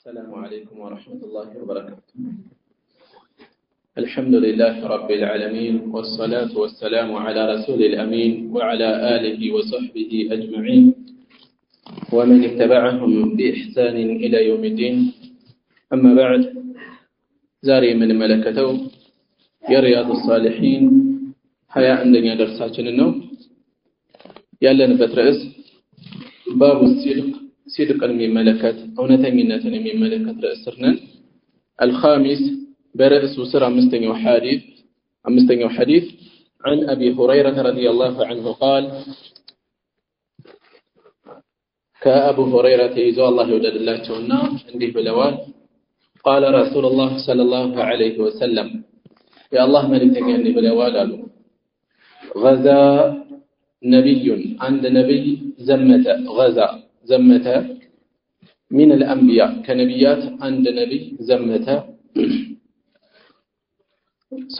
السلام عليكم ورحمة الله وبركاته. الحمد لله رب العالمين والصلاة والسلام على رسول الأمين وعلى آله وصحبه أجمعين ومن اتبعهم بإحسان إلى يوم الدين. أما بعد، زاري من ملكته يا رياض الصالحين حياة عندنا درساتنا النوم يالنا بترأس باب الصدق، صدق من ملكات أو نتمنة من ملكات رأسنا الخامس برأس سر أمستني حديث عن أبي هريرة رضي الله عنه قال: كأبو هريرة يزوى الله يودد الله تونا عنده بلوان قال رسول الله صلى الله عليه وسلم: يا الله ملك تجاني بلوان قالوا غزا نبي عند نبي زمت من الأنبياء كنبيات عند نبي زمت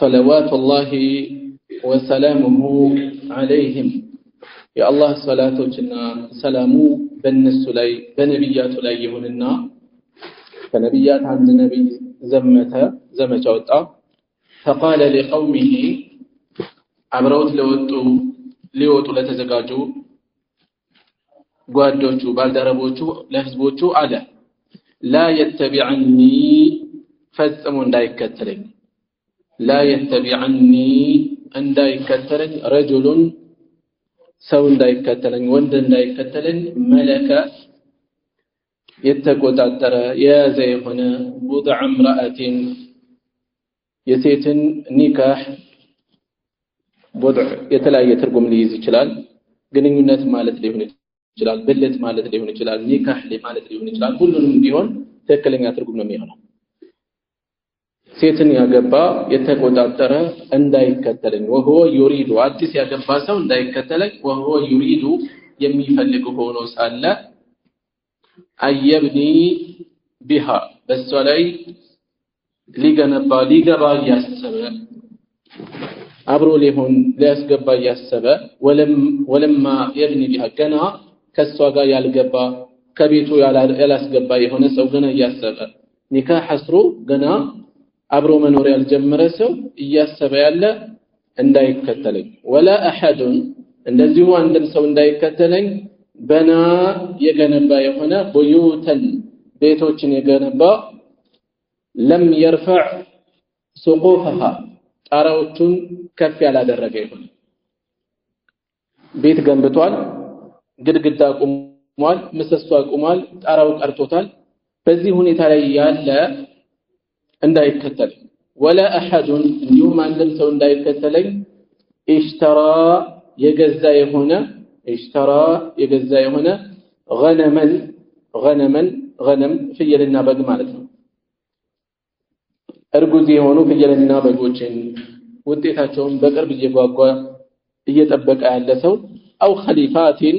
صلوات الله وسلامه عليهم. يا الله صلاتنا سلامو بالنسو لي بنبيات لي يهوننا كنبيات عند نبي زمت وطا فقال لقومه عبروت ليوتو لتزقاجو ጓዶቹ ባልደረቦቹ ለህዝቦቹ አለ لا يتبعني ፈጽሞ እንዳይከተለኝ ረጁሉን ሰው እንዳይከተለኝ ወንድ እንዳይከተለኝ መለከ የተቆጣጠረ የያዘ የሆነ وضع امرأة የሴትን ኒካህ وضع የተለያየ ትርጉም ሊይዝ ይችላል። ግንኙነት ማለት ሊሆን ይችላል፣ ብልት ማለት ሊሆን ይችላል፣ ኒካህ ማለት ሊሆን ይችላል። ሁሉንም ቢሆን ትክክለኛ ትርጉም ነው የሚሆነው። ሴትን ያገባ የተቆጣጠረ እንዳይከተለኝ وهو يريد አዲስ ያገባ ሰው እንዳይከተለኝ وهو يريد የሚፈልግ ሆኖ ሳለ አየብኒ ቢሃ በሷ ላይ ሊገባ ያሰበ አብሮ ሊያስገባ ያሰበ ወለማ የብኒ ቢሃ ገና ከሷ ጋር ያልገባ ከቤቱ ያላስገባ የሆነ ሰው ገና ያሰበ ኒካህ አስሮ ገና አብሮ መኖር ያልጀመረ ሰው እያሰበ ያለ እንዳይከተለኝ ወላ አሐዱን እንደዚሁ አንድም ሰው እንዳይከተለኝ በና የገነባ የሆነ ቡዩተን ቤቶችን የገነባ ለም يرفع سقوفها ጣራዎቹን ከፍ ያላደረገ ይሆን። ቤት ገንብቷል፣ ግድግዳ ቆሟል፣ ምሰሶ ቆሟል፣ ጣራው ቀርቶታል። በዚህ ሁኔታ ላይ ያለ እንዳይከተል ወላ አሐዱን እንዲሁም አንድም ሰው እንዳይከተለኝ ኢሽተራ የገዛ የሆነ ገነም ፍየልና በግ ማለት ነው። እርጉዝ የሆኑ ፍየልና በጎችን ውጤታቸውን በቅርብ እየጓጓ እየጠበቀ ያለ ሰው አው ኸሊፋቲን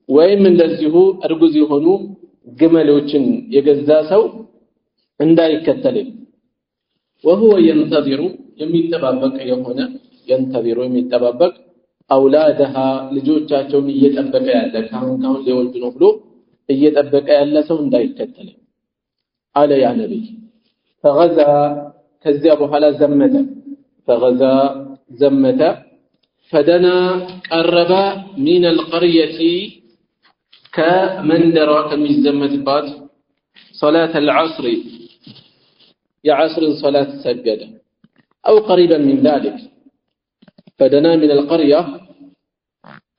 ወይም እንደዚሁ እርጉዝ የሆኑ ግመሎችን የገዛ ሰው እንዳይከተልም وهو ينتظر የሚጠባበቅ አውላደها ልጆቻቸውን እየጠበቀ ያለ ካሁን ሊወልዱ ነው ብሎ እየጠበቀ ያለ ሰው እንዳይከተል አለ ያ ነብይ። فغزا ከዚያ በኋላ ዘመተ فدنا ቀረበ من القرية ከመንደሯ ከሚዘመትባት صلاة العصر የዓስር صلاة ሰገደ أو قريبا من ذلك فدنا من القرية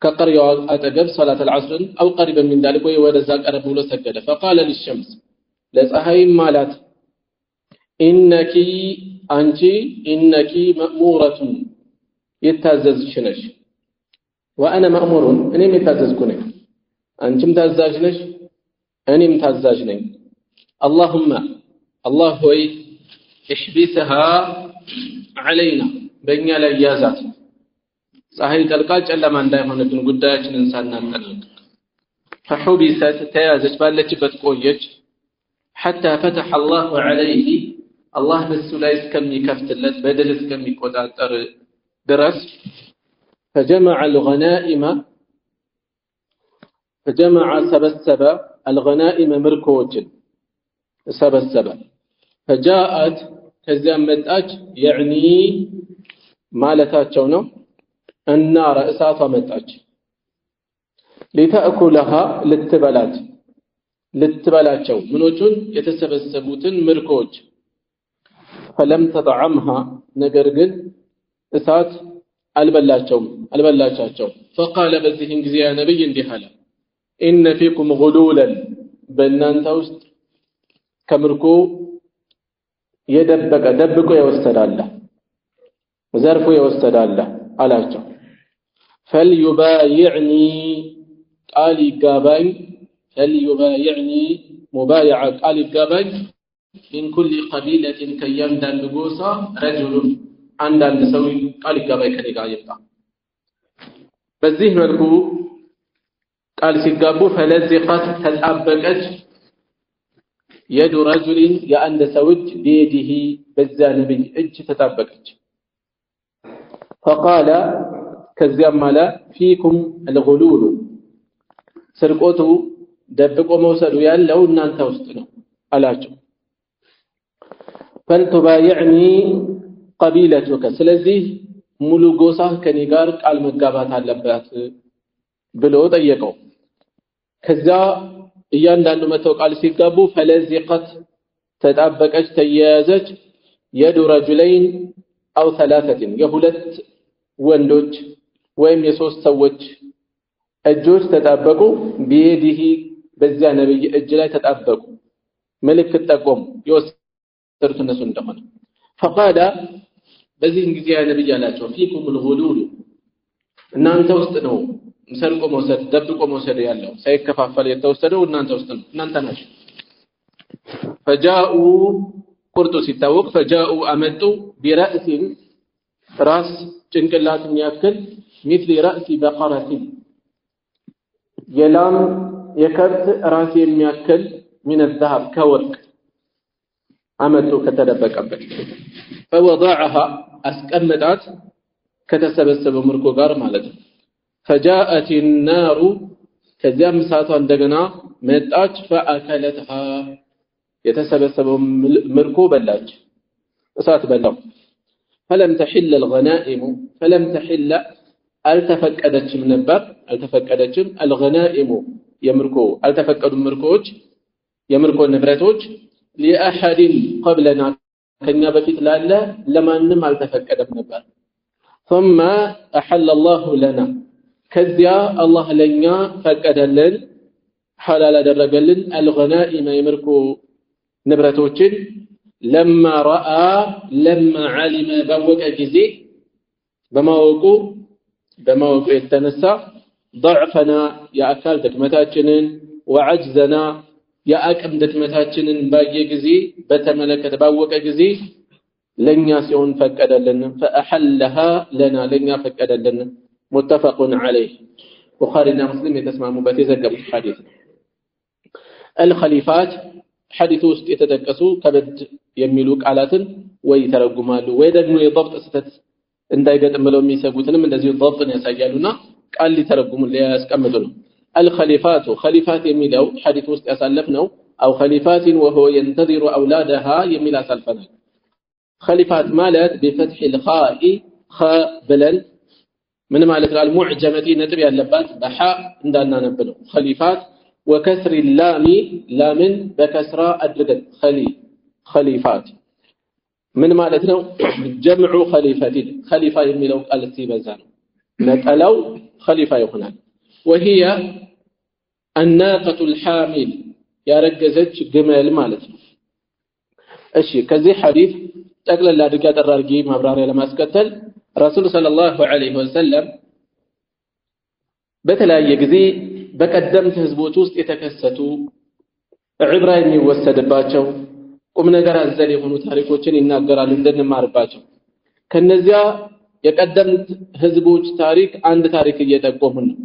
كقرية أتقب صلاة العصر أو قريبا من ذلك ويودزا قرب ብሎ ሰገደ فقال للشمس ለፀሐይ ማላት إنك مأمورة يتعززش نش وأنا مأمور أني متعززك نش أنت متعزز نش أني متعزز نش اللهم الله هو احبسها علينا بين الأيازات صحيح تلقاج ألا من دائما نكون قداش إنسان نتلق فحبست تيازج بالتي بتقويج حتى فتح الله عليه الله በሱ ላይ እስከሚከፍትለት በደል እስከሚቆጣጠር ድረስ فجمع ሰበሰበ الغنائم ምርኮችን ሰበሰበ فجاءت ከዚያም መጣች يعني ማለታቸው ነው النار እሳቷ መጣች لتأكلها ልትበላቸው ምኖቹን የተሰበሰቡትን ምርኮች فلم تطعمها ነገር ግን እሳት አልበላቻቸው فقال በዚህን ጊዜ ያ ነብይ እንዲህ አለ إن فيكم غلولا በእናንተ ውስጥ ከምርኮ ደብቆ የወሰዳለ ዘርፎ የወሰዳለ አላቸው فليبايعني ቃል ይጋባኝ فليبايعني مبايعة ቃል ይጋባኝ من كل قبيلة ከእያንዳንዱ ጎሳ رجل አንዳንድ ሰው ቃል ይጋባኝ ከኔ ጋር ይምጣ በዚህ መልኩ ቃል ሲጋቡ فلزقت ተጣበቀች يد رجل የአንድ ሰው እጅ بيده በዛ ነብይ እጅ ተጣበቀች فقال ከዚያም አለ فيكم الغلول ስርቆቱ ደብቆ መውሰዱ ያለው እናንተ ውስጥ ነው አላቸው فلتبايعني قبيلتك ስለዚህ ሙሉ ጎሳ ከኔ ጋር ቃል መጋባት አለበት ብሎ ጠየቀው ከዛ እያንዳንዱ መተው ቃል ሲጋቡ فلزقت ተጣበቀች ተያያዘች يد رجلين أو ثلاثة የሁለት ወንዶች ወይም የሶስት ሰዎች እጆች ተጣበቁ بيده በዚያ ነብይ እጅ ላይ ተጣበቁ ምልክት ጠቆሙ የወሰዱት እነሱ እንደሆነ فقال በዚህን ጊዜ ያ ነብይ አላቸው فيكم الغلول እናንተ ውስጥ ነው ሰርቆ መውሰድ ደብቆ መውሰድ ያለው ሳይከፋፈል የተወሰደው እናንተ ውስጥ ነው እናንተ ናችሁ فجاءوا ቁርጡ ሲታወቅ فجاءوا አመጡ برأس ራስ ጭንቅላትን ያክል مثل رأس بقرة የላም የከብት ራስ የሚያክል من الذهب ከወርቅ አመጡ ከተደበቀበት فوضعها አስቀመጣት ከተሰበሰበው ምርኮ ጋር ማለት ነው فجاءت النار ከዚያም እሳቷ እንደገና መጣች فأكلتها የተሰበሰበው ምርኮ በላች እሳት በላው فلم تحل الغنائم فلم تحل አልተፈቀደችም ነበር አልተፈቀደችም الغنائم የምርኮ አልተፈቀዱ ምርኮች የምርኮ ንብረቶች لأحد قبلنا ከኛ በፊት ላለ ለማንም አልተፈቀደም ነበር ثم أحل الله لنا ከዚያ አላህ ለኛ ፈቀደልን ሐላል አደረገልን الغنائم የምርኮ ንብረቶችን لما رأى لما علم ባወቀ ጊዜ በማወቁ የተነሳ ضعفنا የአካል ድክመታችንን وعجزنا የአቅም ድክመታችንን ባየ ጊዜ በተመለከተ ባወቀ ጊዜ ለኛ ሲሆን ፈቀደልን فأحلها لنا ለኛ ፈቀደልን متفق عليه بخارينا مسلم የተስማሙበት የዘገቡት ሐዲስ الخليفات ሐዲስ ውስጥ የተጠቀሱ ከበድ የሚሉ ቃላትን ወይ ተረጉማሉ ወይ ደግሞ የضبط ስህተት እንዳይገጥም ብለው የሚሰጉትንም እንደዚህ ضبطን ያሳያሉና ቃል ሊተረጉሙ ሊያስቀምጡ ነው الخليفات خليفات የሚለው ሐዲስ ውስጥ ያሳለፍነው او خليفات وهو ينتظر اولادها የሚል አሳልፈናል خليفات ማለት بفتح الخاء خ ብለን ምን ማለት ነው المعجمه ነጥብ ያለባት በሐ እንዳናነብ ነው خليفات وكسر اللام لام بكسرة أدرجت خليفات من مالتنا جمع خليفة يميلو قالتي بزان نقلو خليفة يخنال وهي الناقة الحامل يا رجزت جمال مالتنا الشيء كذي حديث تقل لا دقات الرارجي مبراري لما اسكتل رسول صلى الله عليه وسلم بتلا يجزي በቀደምት ህዝቦች ውስጥ የተከሰቱ ዕብራ የሚወሰድባቸው ቁም ነገር አዘል የሆኑ ታሪኮችን ይናገራሉ እንድንማርባቸው ከነዚያ የቀደምት ህዝቦች ታሪክ አንድ ታሪክ እየጠቆሙን ነው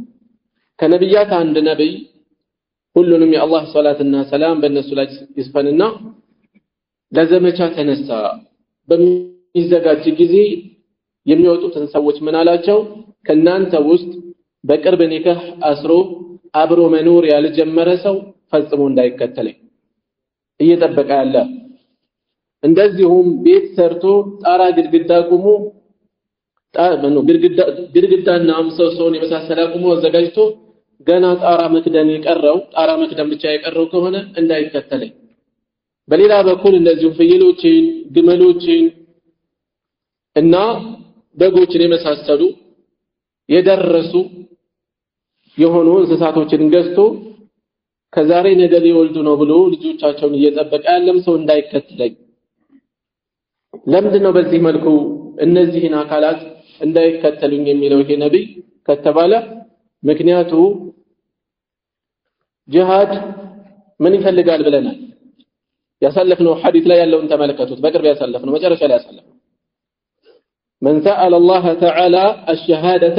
ከነብያት አንድ ነብይ ሁሉንም የአላህ ሰላትና ሰላም በእነሱ ላይ ይስፈንና ለዘመቻ ተነሳ በሚዘጋጅ ጊዜ የሚወጡትን ሰዎች ምን አላቸው ከናንተ ውስጥ በቅርብ ኒካህ አስሮ አብሮ መኖር ያልጀመረ ሰው ፈጽሞ እንዳይከተለኝ እየጠበቀ ያለ እንደዚሁም ቤት ሰርቶ ጣራ ግድግዳ ቆሞ ግድግዳና ምሰሶውን የመሳሰለ ቆሞ አዘጋጅቶ ገና ጣራ መክደን ብቻ የቀረው ከሆነ እንዳይከተለኝ። በሌላ በኩል እንደዚሁ ፍየሎችን፣ ግመሎችን እና በጎችን የመሳሰሉ የደረሱ የሆኑ እንስሳቶችን ገዝቶ ከዛሬ ነገ ሊወልዱ ነው ብሎ ልጆቻቸውን እየጠበቀ ያለም ሰው እንዳይከተለኝ። ለምንድነው በዚህ መልኩ እነዚህን አካላት እንዳይከተሉኝ የሚለው ይሄ ነብይ ከተባለ ምክንያቱ ጂሃድ ምን ይፈልጋል ብለናል። ያሳለፍነው ሐዲስ ላይ ያለውን ተመለከቱት። በቅርብ ያሳለፍነው መጨረሻ ላይ ያሳለፍነው من سأل الله تعالى الشهادة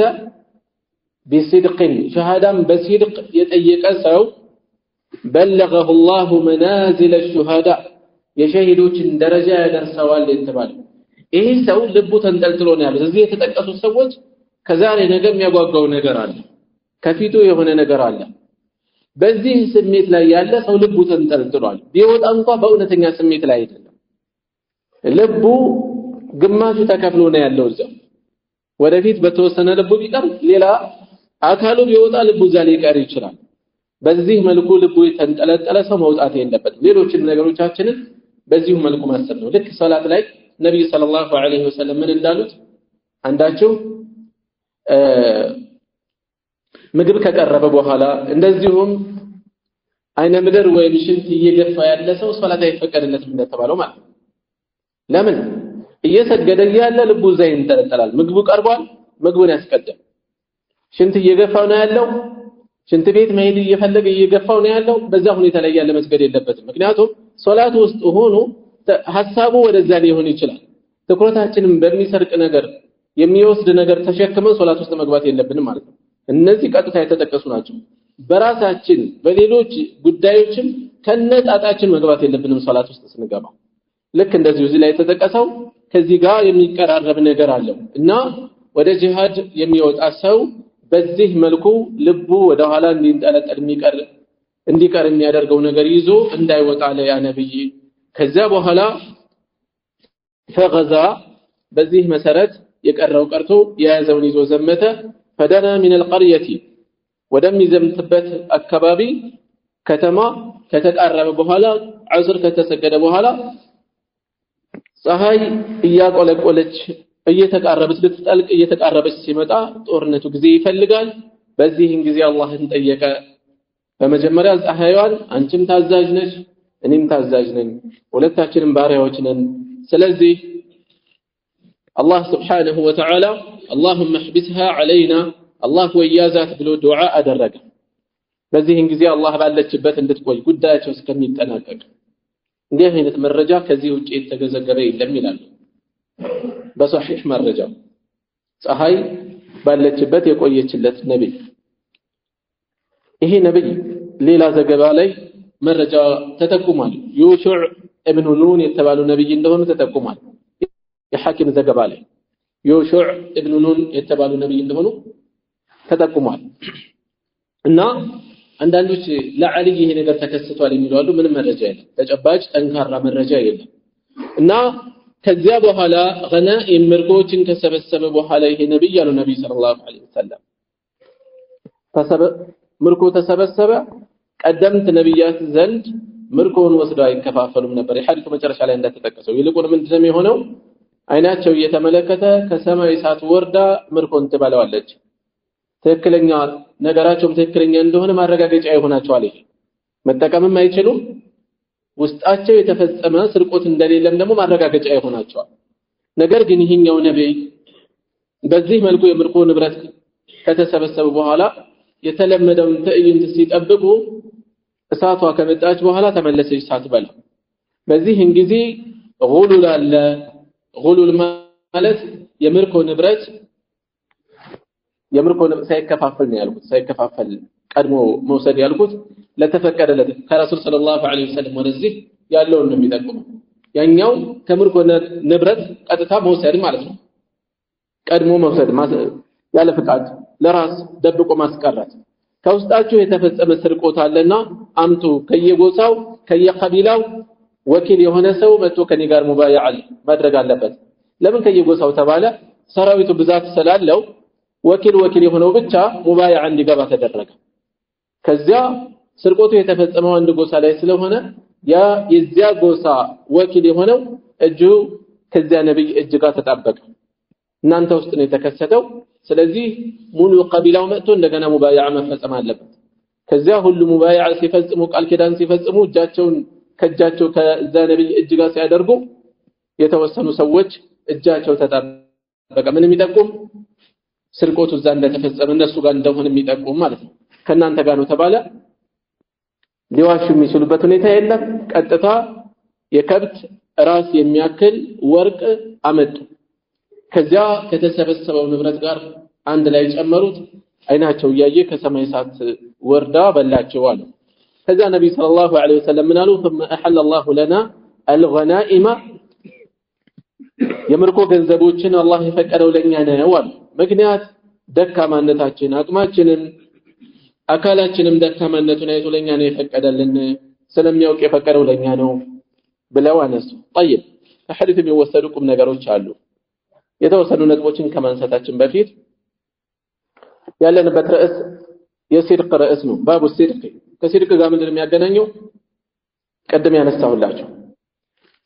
بصدق شهادة بصدق يطيق ሰው بلغه الله منازل الشهداء የሸሂዶችን ደረጃ ያደርሰዋል የተባለው ይሄ ሰው ልቡ ተንጠልጥሎ ነው ያለው። እዚህ የተጠቀሱት ሰዎች ከዛሬ ነገ የሚያጓጓው ነገር አለ፣ ከፊቱ የሆነ ነገር አለ። በዚህ ስሜት ላይ ያለ ሰው ልቡ ተንጠልጥሏል። ቢወጣ እንኳን በእውነተኛ ስሜት ላይ አይደለም። ልቡ ግማሹ ተከፍሎ ነው ያለው እዛው። ወደፊት በተወሰነ ልቡ ቢቀር ሌላ አካሉ ቢወጣ ልቡ እዛ ሊቀር ይችላል። በዚህ መልኩ ልቡ የተንጠለጠለ ሰው መውጣት የለበትም። ሌሎችን ነገሮቻችንን በዚሁ መልኩ ማሰብ ነው። ልክ ሶላት ላይ ነብዩ ሰለላሁ ዐለይሂ ወሰለም ምን እንዳሉት አንዳቸው ምግብ ከቀረበ በኋላ እንደዚሁም አይነ ምድር ወይም ሽንት እየገፋ ያለ ሰው ሶላት አይፈቀድለትም እንደተባለው ማለት ነው። ለምን? እየሰገደ ያለ ልቡ እዛ ይንጠለጠላል። ምግቡ ቀርቧል፣ ምግቡን ያስቀድም። ሽንት እየገፋው ነው ያለው፣ ሽንት ቤት መሄድ እየፈለገ እየገፋው ነው ያለው። በዛ ሁኔታ ላይ ያለ መስገድ የለበትም። ምክንያቱም ሶላት ውስጥ ሆኖ ሐሳቡ ወደዛ ሊሆን ይችላል። ትኩረታችንን በሚሰርቅ ነገር የሚወስድ ነገር ተሸክመን ሶላት ውስጥ መግባት የለብንም ማለት ነው። እነዚህ ቀጥታ የተጠቀሱ ናቸው። በራሳችን በሌሎች ጉዳዮችም ከነጣጣችን መግባት የለብንም ሶላት ውስጥ ስንገባ። ልክ እንደዚህ እዚህ ላይ የተጠቀሰው ከዚህ ጋር የሚቀራረብ ነገር አለው እና ወደ ጂሃድ የሚወጣ ሰው በዚህ መልኩ ልቡ ወደ ኋላ እንዲንጠለጠል እንዲቀር የሚያደርገው ነገር ይዞ እንዳይወጣ ለያ ነብይ። ከዛ በኋላ ፈገዛ በዚህ መሰረት የቀረው ቀርቶ የያዘውን ይዞ ዘመተ። ፈደና من القريه ወደሚዘምትበት አካባቢ ከተማ ከተቃረበ በኋላ ዐስር ከተሰገደ በኋላ ፀሐይ እያቆለቆለች እየተቃረበች ልትጠልቅ እየተቃረበች ሲመጣ ጦርነቱ ጊዜ ይፈልጋል። በዚህን ጊዜ አላህን ጠየቀ። በመጀመሪያ ፀሐይዋን አንቺም ታዛዥ ነሽ፣ እኔም ታዛዥ ነኝ፣ ሁለታችንም ባሪያዎች ነን። ስለዚህ አላህ Subhanahu Wa Ta'ala اللهم احبسها علينا الله ወያዛት ብሎ ዱዓ አደረገ። በዚህን ጊዜ አላህ ባለችበት እንድትቆይ ጉዳያቸው እስከሚጠናቀቅ። እንዲህ አይነት መረጃ ከዚህ ውጪ የተገዘገበ የለም ይላሉ በሶሒህ መረጃ። ፀሐይ ባለችበት የቆየችለት ነብይ። ይሄ ነብይ ሌላ ዘገባ ላይ መረጃ ተጠቁሟል። ዩሹዕ ኢብኑ ኑን የተባሉ ነብይ እንደሆኑ ተጠቁሟል። የሐኪም ዘገባ ላይ ዩሹዕ ኢብኑ ኑን የተባሉ ነብይ እንደሆኑ ተጠቁሟል። እና አንዳንዶች ለዓሊ ይሄ ነገር ተከስቷል የሚሉ አሉ። ምንም መረጃ የለም፣ ተጨባጭ ጠንካራ መረጃ የለም። እና ከዚያ በኋላ ገናኢም ምርኮችን ከሰበሰበ በኋላ ይሄ ነብይ ያሉ ነብይ ሰለላሁ ዐለይሂ ወሰለም ምርኮ ተሰበሰበ። ቀደምት ነብያት ዘንድ ምርኮውን ወስደው አይከፋፈሉም ነበር። የሐዲሱ መጨረሻ ላይ እንደተጠቀሰው ይልቁን ምንድነው የሆነው? አይናቸው እየተመለከተ ከሰማይ እሳት ወርዳ ምርኮን ትበላዋለች። ትክክለኛ ነገራቸውም ትክክለኛ እንደሆነ ማረጋገጫ ይሆናቸዋል። ይሄ መጠቀምም አይችሉም። ውስጣቸው የተፈጸመ ስርቆት እንደሌለም ደግሞ ማረጋገጫ ይሆናቸዋል። ነገር ግን ይሄኛው ነብይ በዚህ መልኩ የምርኮ ንብረት ከተሰበሰበ በኋላ የተለመደውን ትዕይንት ሲጠብቁ እሳቷ ከመጣች በኋላ ተመለሰች ሳትበላ። በዚህን ጊዜ ጉሉል አለ። ጉሉል ማለት የምርኮ ንብረት ሳይከፋፈል ነው ያልኩት። ሳይከፋፈል ቀድሞ መውሰድ ያልኩት ለተፈቀደለት ከረሱል ሰለላሁ ዐለይሂ ወሰለም ወደዚህ ያለውን ነው የሚጠቁመው። ያኛው ከምርኮ ንብረት ቀጥታ መውሰድ ማለት ነው። ቀድሞ መውሰድ ያለ ፍቃድ ለራስ ደብቆ ማስቀረት። ከውስጣችሁ የተፈጸመ ስርቆት አለና አምጡ፣ ከየጎሳው ከየቀቢላው ወኪል የሆነ ሰው መጥቶ ከኔ ጋር ሙባይዓ ማድረግ አለበት ለምን ከየጎሳው ተባለ ሰራዊቱ ብዛት ስላለው ወኪል የሆነው ብቻ ሙባይዓ እንዲገባ ተደረገ ከዚያ ስርቆቱ የተፈጸመው አንድ ጎሳ ላይ ስለሆነ ያ የዚያ ጎሳ ወኪል የሆነው እጁ ከዚያ ነብይ እጅ ጋር ተጣበቀ እናንተ ውስጥ ነው የተከሰተው ስለዚህ ሙሉ ቀቢላው መጥቶ እንደገና ሙባይዓ መፈጸም አለበት ከዚያ ሁሉ ሙባይዓ ሲፈጽሙ ቃል ኪዳን ሲፈጽሙ እጃቸውን ከእጃቸው ከዛ ነብይ እጅ ጋር ሲያደርጉ የተወሰኑ ሰዎች እጃቸው ተጣበቀ ምን የሚጠቁም ስርቆቱ እዛ እንደተፈጸመ እነሱ ጋር እንደሆነ የሚጠቁም ማለት ነው ከናንተ ጋር ነው ተባለ ሊዋሹ የሚችሉበት ሁኔታ የለም ቀጥታ የከብት ራስ የሚያክል ወርቅ አመጡ ከዚያ ከተሰበሰበው ንብረት ጋር አንድ ላይ ጨመሩት አይናቸው ያየ ከሰማይ እሳት ወርዳ በላቸው አሉ ከዚያ ነብይ ሰለላሁ ዐለይሂ ወሰለም ምናሉ ثم احل الله لنا الغنائم የምርኮ ገንዘቦችን አላህ የፈቀደው ለኛ ነው አሉ ምክንያት ደካማነታችን አቅማችንን አካላችንም ደካማነቱን አይቶ ለኛ ነው የፈቀደልን ስለሚያውቅ የፈቀደው ለኛ ነው ብለው አነሱ طيب ከሐዲስ የሚወሰዱ ቁም ነገሮች አሉ የተወሰኑ ነጥቦችን ከማንሳታችን በፊት ያለንበት ርዕስ የሲድቅ ርዕስ ነው ባቡ ሲድቅ ከሲድቅ ጋር ምንድነው የሚያገናኘው ቀደም ያነሳሁላችሁ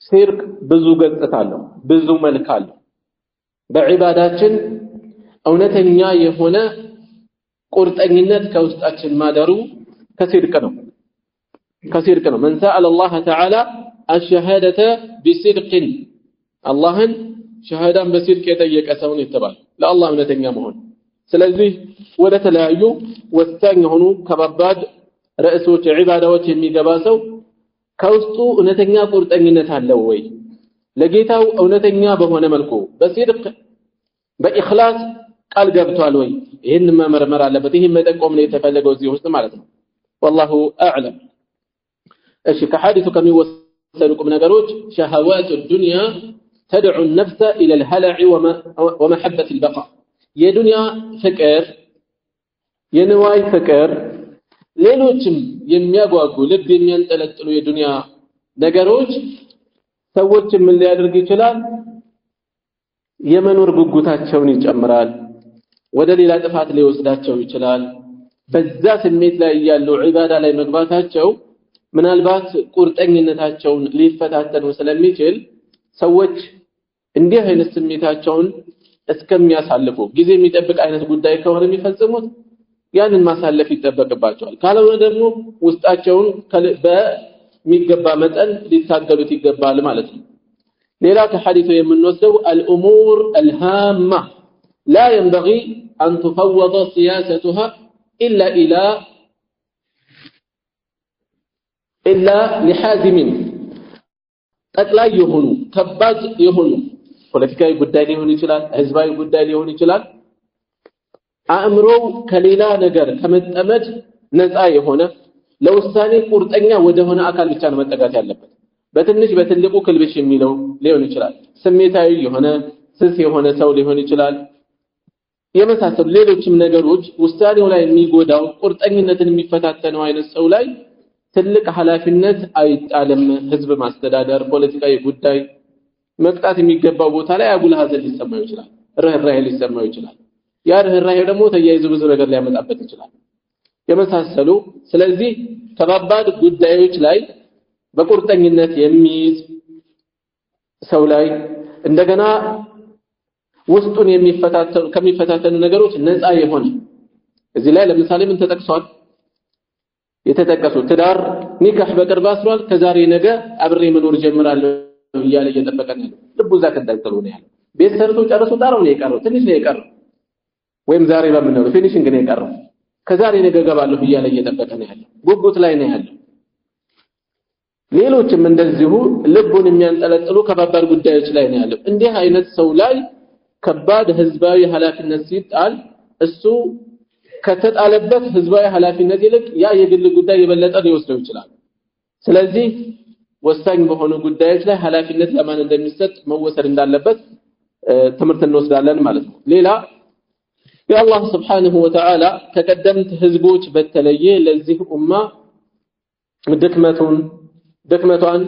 ሲድቅ ብዙ ገጽታ አለው ብዙ መልክ አለው በዒባዳችን እውነተኛ የሆነ ቁርጠኝነት ከውስጣችን ማደሩ ከሲድቅ ነው من سأل الله تعالى الشهادة بصدق اللهن شهادة بصدق يጠየቀ ሰው ነው የተባለ ለአላህ እውነተኛ መሆን ስለዚህ ወደ ተለያዩ ወሳኝ ሆኑ ከባባድ ርዕሶች ዒባዳዎች የሚገባ ሰው ከውስጡ እውነተኛ ቁርጠኝነት አለው ወይ ለጌታው እውነተኛ በሆነ መልኩ በሲድቅ በኢኽላስ ቃል ገብቷል ወይ ይሄን መመርመር አለበት ይሄን መጠቆም ነው የተፈለገው እዚህ ውስጥ ማለት ነው والله اعلم እሺ ከሐዲሱ ከሚወሰዱ ቁም ነገሮች شهوات الدنيا تدعو النفس الى الهلع ومحبة البقاء የዱንያ ፍቅር የንዋይ ፍቅር ሌሎችም የሚያጓጉ ልብ የሚያንጠለጥሉ የዱንያ ነገሮች ሰዎች ምን ሊያደርግ ይችላል የመኖር ጉጉታቸውን ይጨምራል ወደ ሌላ ጥፋት ሊወስዳቸው ይችላል በዛ ስሜት ላይ ያለው ዒባዳ ላይ መግባታቸው ምናልባት ቁርጠኝነታቸውን ሊፈታተኑ ስለሚችል ሰዎች እንዲህ አይነት ስሜታቸውን እስከሚያሳልፉ ጊዜ የሚጠብቅ አይነት ጉዳይ ከሆነ የሚፈጽሙት ያንን ማሳለፍ ይጠበቅባቸዋል ካልሆነ ደግሞ ውስጣቸውን በሚገባ መጠን ሊታገሉት ይገባል ማለት ነው ሌላ ከሐዲሱ የምንወስደው الامور الهامه لا ينبغي ان تفوض سياستها الا لحازم ጠቅላይ የሆኑ ከባድ የሆኑ ፖለቲካዊ ጉዳይ ሊሆን ይችላል ህዝባዊ ጉዳይ ሊሆን ይችላል አእምሮው ከሌላ ነገር ከመጠመድ ነፃ የሆነ ለውሳኔ ቁርጠኛ ወደሆነ አካል ብቻ ነው መጠጋት ያለበት በትንሽ በትልቁ ክልብሽ የሚለው ሊሆን ይችላል ስሜታዊ የሆነ ስስ የሆነ ሰው ሊሆን ይችላል የመሳሰሉ ሌሎችም ነገሮች ውሳኔው ላይ የሚጎዳው ቁርጠኝነትን የሚፈታተነው አይነት ሰው ላይ ትልቅ ኃላፊነት አይጣልም ህዝብ ማስተዳደር ፖለቲካዊ ጉዳይ መቅጣት የሚገባው ቦታ ላይ አጉል ሀዘን ሊሰማው ይችላል ርህራሄ ሊሰማው ይችላል ያ ርህራሄ ደግሞ ተያይዞ ብዙ ነገር ሊያመጣበት ይችላል የመሳሰሉ ስለዚህ ከባባድ ጉዳዮች ላይ በቁርጠኝነት የሚይዝ ሰው ላይ እንደገና ውስጡን ከሚፈታተኑ ነገሮች ነፃ የሆነ እዚህ ላይ ለምሳሌ ምን ተጠቅሷል የተጠቀሱ ትዳር ኒካህ በቅርብ አስሯል ከዛሬ ነገ አብሬ መኖር ጀምራለሁ እያለ እየጠበቀ ነው ልቡ እዛ ከዳልተሉ ነው ያለው ቤት ሰርቶ ጨርሶ ጣራው ነው የቀረው ትንሽ ነው የቀረው ወይም ዛሬ በምንለው ፊኒሺንግ ነው የቀረው ከዛሬ ነገ ገባለሁ እያለ እየጠበቀ ነው ያለው ጉጉት ላይ ነው ያለው ሌሎችም እንደዚሁ ልቡን የሚያንጠለጥሉ ከባባድ ጉዳዮች ላይ ነው ያለው እንዲህ አይነት ሰው ላይ ከባድ ህዝባዊ ኃላፊነት ሲጣል እሱ ከተጣለበት ህዝባዊ ኃላፊነት ይልቅ ያ የግል ጉዳይ የበለጠ ሊወስደው ይችላል ስለዚህ ወሳኝ በሆኑ ጉዳዮች ላይ ኃላፊነት ለማን እንደሚሰጥ መወሰድ እንዳለበት ትምህርት እንወስዳለን ማለት ነው ሌላ የአላህ Subhanahu Wa Ta'ala ከቀደምት ህዝቦች በተለየ ለዚህ ኡማ ድክመቷን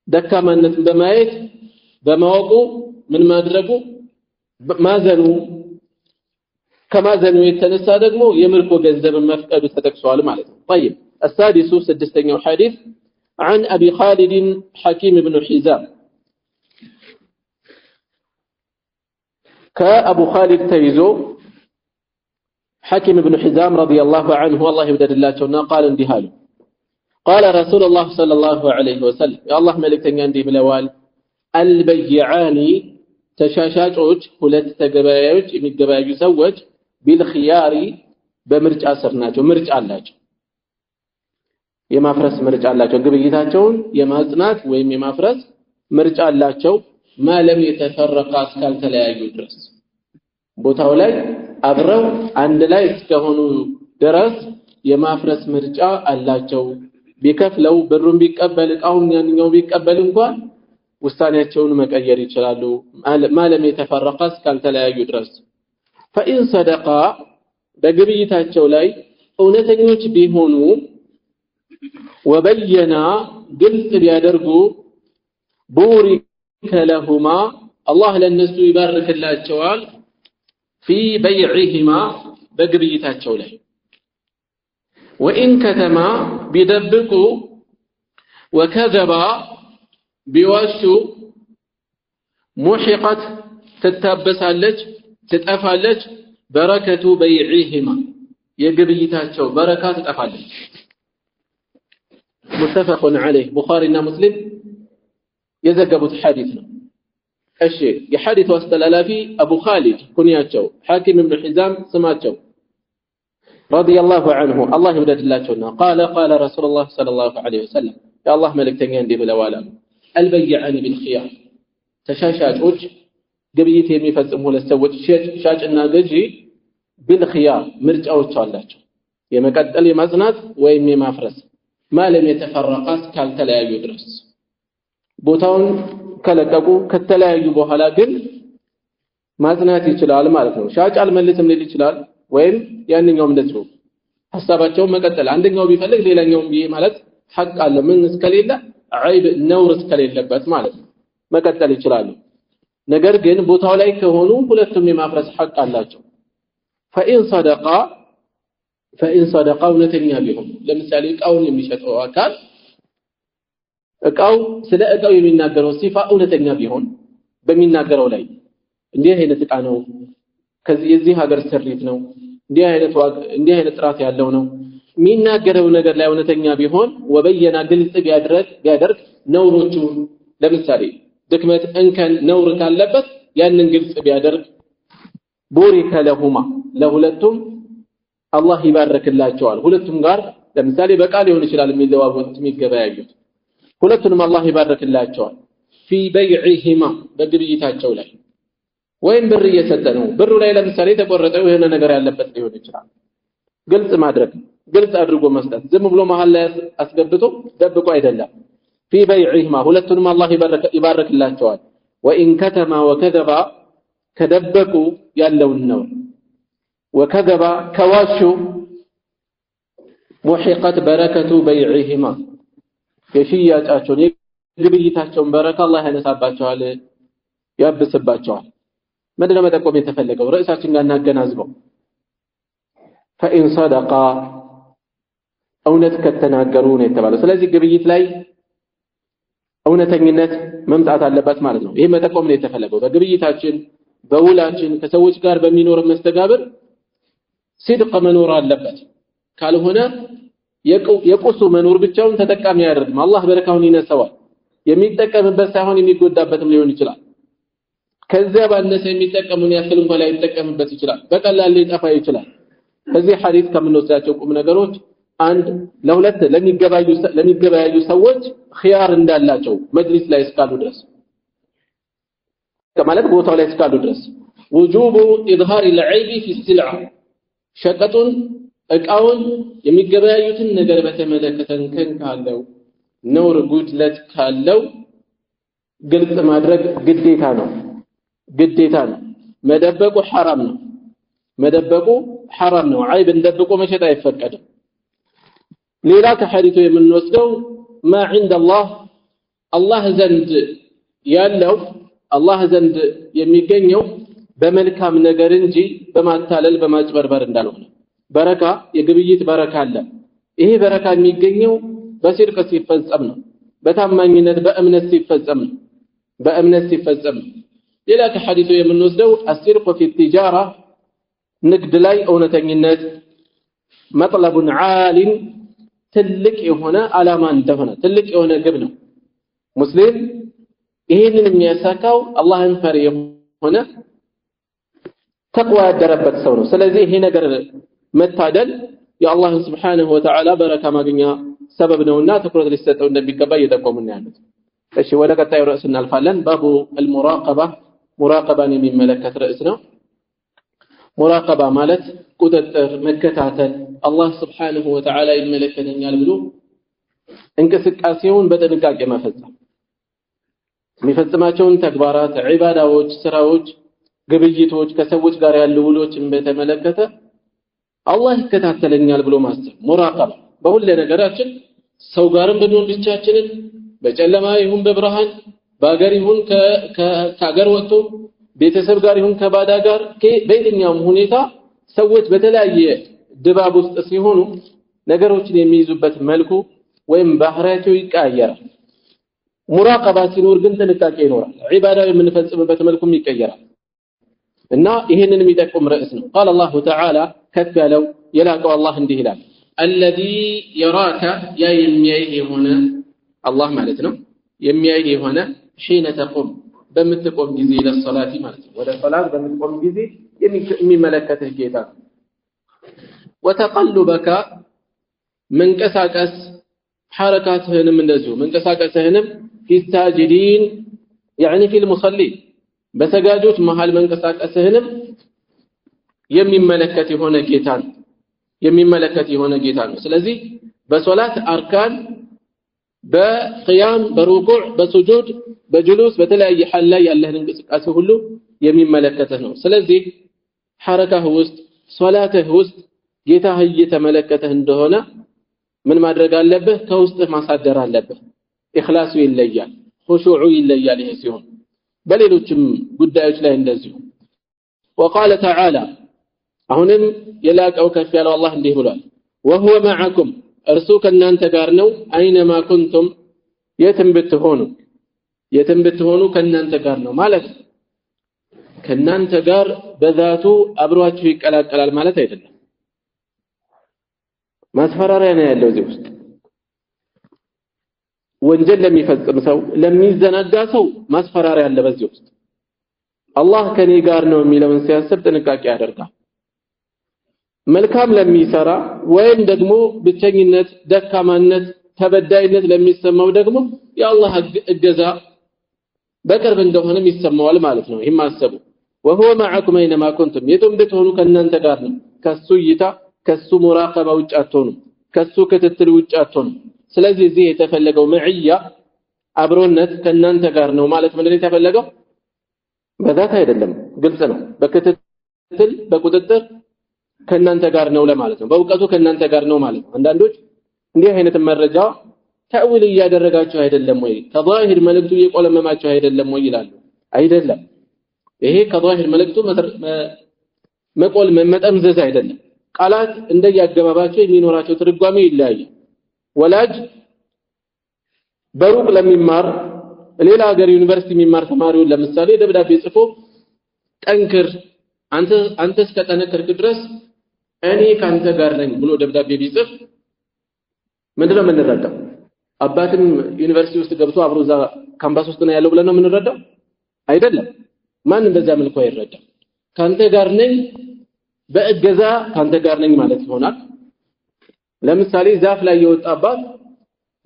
ደካማነትን በማየት በማወቁ ምን ማድረጉ ማዘኑ ከማዘኑ የተነሳ ደግሞ የምርኮ ገንዘብን መፍቀዱ ተጠቅሷል ማለት ነው። طيب السادس سدستኛው حديث عن ابي خالد حكيم بن حزام كابو خالد تيزو حكيم بن حزام رضي الله عنه والله يودد الله قال اندهال قال رسول الله صلى الله عليه وسلم يا الله ملكتني عندي بلوال البيعان تشاشاጮች ሁለት ተገበያዮች የሚገበያዩ ሰዎች بالخيار በምርጫ ስር ናቸው ምርጫ አላቸው የማፍረስ ምርጫ አላቸው ግብይታቸውን የማጽናት ወይም የማፍረስ ምርጫ አላቸው ማለም የተፈረቃ እስካልተለያዩ ድረስ ቦታው ላይ አብረው አንድ ላይ እስከሆኑ ድረስ የማፍረስ ምርጫ አላቸው ቢከፍለው ብሩን ቢቀበል ቃውም ያንኛው ቢቀበል እንኳን ውሳኔያቸውን መቀየር ይችላሉ ማለም የተፈረቃ እስካልተለያዩ ድረስ فإن صدقا በግብይታቸው ላይ እውነተኞች ቢሆኑ وبينا ግልጽ ቢያደርጉ بورك لهما الله ለነሱ ይባርክላቸዋል في بيعهما በግብይታቸው ላይ وإن كتما ቢደብቁ وكذبا ቢዋሹ محقت ትታበሳለች ትጠፋለች በረከቱ بيعهما የግብይታቸው በረካ ትጠፋለች متفق عليه بخاري ومسلم يذكروا الحديث እሺ የሐዲስ አስተላላፊ አቡ ኻሊድ ኩንያቸው ሐኪም ኢብኑ ሒዛም ስማቸው رضي الله عنه الله ይወደድላቸውና قال رسول الله صلى الله عليه وسلم يا الله መልእክተኛ እንዲህ ብለዋል البيعان بالخيار ተሻሻጮች ግብይት የሚፈጽሙ ሁለት ሰዎች ሻጭና ገዢ بالخيار ምርጫዎች አላቸው የመቀጠል የማጽናት ወይም የማፍረስ ማለም የተፈረቃስ ካልተለያዩ ድረስ ቦታውን ከለቀቁ ከተለያዩ በኋላ ግን ማጽናት ይችላል ማለት ነው ሻጭ አልመልስም ሊል ይችላል ወይም ያንኛውም እንደዚሁ ሐሳባቸውን መቀጠል አንደኛው ቢፈልግ ሌላኛውም ይሄ ማለት ሐቅ አለ ምን እስከሌለ አይብ ነውር እስከሌለበት ማለት ነው መቀጠል ይችላሉ ነገር ግን ቦታው ላይ ከሆኑ ሁለቱም የማፍረስ ሐቅ አላቸው فإن صدقا እውነተኛ ቢሆኑ ለምሳሌ እቃውን የሚሸጠው አካል እቃው ስለ እቃው የሚናገረው ሲፋ እውነተኛ ቢሆን በሚናገረው ላይ እንዲህ አይነት እቃ ነው ከዚህ የዚህ ሀገር ስሪት ነው እንዲህ አይነት ጥራት ያለው ነው የሚናገረው ነገር ላይ እውነተኛ ቢሆን ወበየና ግልጽ ቢያደርግ ነውሮቹ ለምሳሌ ድክመት እንከን ነውር ካለበት ያንን ግልጽ ቢያደርግ ቡሪከ ለሁማ ለሁለቱም አላህ ይባርክላቸዋል ሁለቱም ጋር ለምሳሌ በቃል ሊሆን ይችላል የሚለዋወጡት የሚገበያዩት ሁለቱንም አላህ ይባርክላቸዋል في بيعهما በግብይታቸው ላይ ወይም ብር እየሰጠ ነው ብሩ ላይ ለምሳሌ ተቆረጠው የሆነ ነገር ያለበት ሊሆን ይችላል ግልጽ ማድረግ ግልጽ አድርጎ መስጠት ዝም ብሎ መሃል ላይ አስገብቶ ደብቆ አይደለም في بيعهما ሁለቱንም አላህ ይባርክላቸዋል وإن كتما وكذبا ከደበቁ ያለውን ነው وكذبا كواشو محقت بركة بيعهما የሽያጫቸውን የግብይታቸውን በረካ አላህ ያነሳባቸዋል ያብስባቸዋል ምንድነው መጠቆም የተፈለገው ርዕሳችን ጋር እናገናዝበው فإن صدقا እውነት ከተናገሩ ነው የተባለው ስለዚህ ግብይት ላይ እውነተኝነት መምጣት አለበት ማለት ነው ይሄ መጠቆም ነው የተፈለገው በግብይታችን በውላችን ከሰዎች ጋር በሚኖር መስተጋብር صدق መኖር አለበት ካልሆነ የቁሱ መኖር ብቻውን ተጠቃሚ ያደርግም አላህ በረካውን ይነሳዋል የሚጠቀምበት ሳይሆን የሚጎዳበትም ሊሆን ይችላል ከዚያ ባነሰ የሚጠቀሙን ያክል እንኳን ላይ ይጠቀምበት ይችላል በቀላል ሊጠፋ ይችላል ከዚህ ሐዲስ ከምንወስዳቸው ቁም ነገሮች አንድ ለሁለት ለሚገበያዩ ሰዎች ኺያር እንዳላቸው መጅሊስ ላይ እስካሉ ድረስ ከማለት ቦታው ላይ እስካሉ ድረስ وجوب اظهار العيب في السلعه ሸቀጡን እቃውን የሚገበያዩትን ነገር በተመለከተ እንከን ካለው ነውር ጉድለት ካለው ግልጽ ማድረግ ግዴታ ነው መደበቁ ሐራም ነው አይብን ደብቆ መሸጥ አይፈቀድም ሌላ ከሐዲሱ የምንወስደው ما عند الله አላህ ዘንድ ያለው አላህ ዘንድ የሚገኘው በመልካም ነገር እንጂ በማታለል በማጭበርበር እንዳልሆነ በረካ የግብይት በረካ አለ ይሄ በረካ የሚገኘው በሲድቅ ሲፈጸም ነው በታማኝነት በእምነት ሲፈጸም ነው በእምነት ሲፈጸም ሌላ ከሐዲሱ የምንወስደው الصدق في التجارة ንግድ ላይ እውነተኝነት መጥለቡን ዓሊን ትልቅ የሆነ ዓላማ እንደሆነ ትልቅ የሆነ ግብ ነው ሙስሊም ይሄንን የሚያሳካው አላህን ፈሪ የሆነ ተቅዋ ያደረበት ሰው ነው ስለዚህ ይሄ ነገር መታደል የአላህ Subhanahu Wa Ta'ala በረካ ማግኛ ሰበብ ነውና ትኩረት ሊሰጠው እንደሚገባ እየጠቆሙን ያሉት እሺ ወደ ቀጣዩ ርዕስ እናልፋለን ባቡ المراقبة ሙራቀባን የሚመለከት ርዕስ ነው ሙራቀባ ማለት ቁጥጥር መከታተል አላህ Subhanahu Wa Ta'ala ይመለከተኛል ብሎ እንቅስቃሴውን በጥንቃቄ መፈጸም የሚፈጽማቸውን ተግባራት ዒባዳዎች ስራዎች ግብይቶች ከሰዎች ጋር ያሉ ውሎችን በተመለከተ አላህ ይከታተለኛል ብሎ ማሰብ ሙራቀባ በሁሉ ነገራችን ሰው ጋርም ብንሆን ብቻችንን በጨለማ ይሁን በብርሃን ባገር ይሁን ከሀገር ወጥቶ ቤተሰብ ጋር ይሁን ከባዳ ጋር በየትኛውም ሁኔታ ሰዎች በተለያየ ድባብ ውስጥ ሲሆኑ ነገሮችን የሚይዙበት መልኩ ወይም ባህሪያቸው ይቀያየራል ሙራቀባ ሲኖር ግን ጥንቃቄ ይኖራል ዒባዳው የምንፈጽምበት መልኩም ይቀየራል እና ይሄንን የሚጠቁም ርዕስ ነው قال الله تعالى ከፍ ያለው የላቀው አላህ እንዲህ ይላል الذي يراك يا የሚያይህ የሆነ አላህ ማለት ነው የሚያይህ የሆነ حين تقوم በምትቆም ጊዜ ለሶላቲ ማለት ነው ወደ ሶላት በምትቆም ጊዜ የሚመለከትህ ጌታ وتقلبك መንቀሳቀስ حركاتህንም እንደዚሁ መንቀሳቀስህንም في الساجدين يعني في المصلين በሰጋጆች መሃል መንቀሳቀስህንም የሚመለከት የሆነ ጌታ ነው ስለዚህ በሶላት አርካን በቂያም በሩኩዕ በሱጁድ በጁሉስ በተለያየ ሐል ላይ ያለህን እንቅስቃሴ ሁሉ የሚመለከትህ ነው ስለዚህ ሐረካህ ውስጥ ሶላትህ ውስጥ ጌታህ እየተመለከተህ እንደሆነ ምን ማድረግ አለብህ ከውስጥህ ማሳደር አለብህ ኢኽላሱ ይለያል ኹሹዑ ይለያል ይሄ ሲሆን በሌሎችም ጉዳዮች ላይ እንደዚሁ وقال تعالى አሁንም የላቀው ከፍ ያለው አላህ እንዲህ ብሏል وهو معكم እርሱ ከናንተ ጋር ነው አይነማ ኩንቱም የትም ብትሆኑ ከናንተ ጋር ነው ማለት ከናንተ ጋር በዛቱ አብሯችሁ ይቀላቀላል ማለት አይደለም ማስፈራሪያ ነው ያለው እዚህ ውስጥ ወንጀል ለሚፈጽም ሰው ለሚዘናጋ ሰው ማስፈራሪያ አለ በዚህ ውስጥ አላህ ከኔ ጋር ነው የሚለውን ሲያስብ ጥንቃቄ ያደርጋል መልካም ለሚሰራ ወይም ደግሞ ብቸኝነት ደካማነት ተበዳይነት ለሚሰማው ደግሞ የአላህ እገዛ በቅርብ እንደሆነም ይሰማዋል ማለት ነው ይሄም አሰቡ وهو معكم اينما كنتم የትም ብትሆኑ ከናንተ ጋር ነው ከሱ እይታ ከሱ ሙራቀባ ውጭ አትሆኑ ከሱ ክትትል ውጭ አትሆኑ ስለዚህ እዚህ የተፈለገው መዕያ አብሮነት ከናንተ ጋር ነው ማለት ምንድነው የተፈለገው በዛት አይደለም ግልጽ ነው በክትትል በቁጥጥር ከናንተ ጋር ነው ለማለት ነው በእውቀቱ ከናንተ ጋር ነው ማለት ነው አንዳንዶች እንዲህ አይነት መረጃ ተእዊል እያደረጋችሁ አይደለም ወይ ከዛሂር መልእክቱ እየቆለመማችሁ አይደለም ወይ ይላሉ አይደለም ይሄ ከዛሂር መልእክቱ መጠምዘዝ አይደለም ቃላት እንደያገባባቸው የሚኖራቸው ትርጓሜ ይለያያል ወላጅ በሩቅ ለሚማር ሌላ ሀገር ዩኒቨርሲቲ የሚማር ተማሪው ለምሳሌ ደብዳቤ ጽፎ ጠንክር አንተ እስከጠነከርክ ድረስ እኔ ካንተ ጋር ነኝ ብሎ ደብዳቤ ቢጽፍ ምንድነው የምንረዳው አባትም ዩኒቨርሲቲ ውስጥ ገብቶ አብሮ እዛ ካምፓስ ውስጥ ነው ያለው ብለን ነው የምንረዳው አይደለም ማን እንደዛ መልኩ አይረዳም ካንተ ጋር ነኝ በእገዛ ካንተ ጋር ነኝ ማለት ይሆናል ለምሳሌ ዛፍ ላይ የወጣ አባት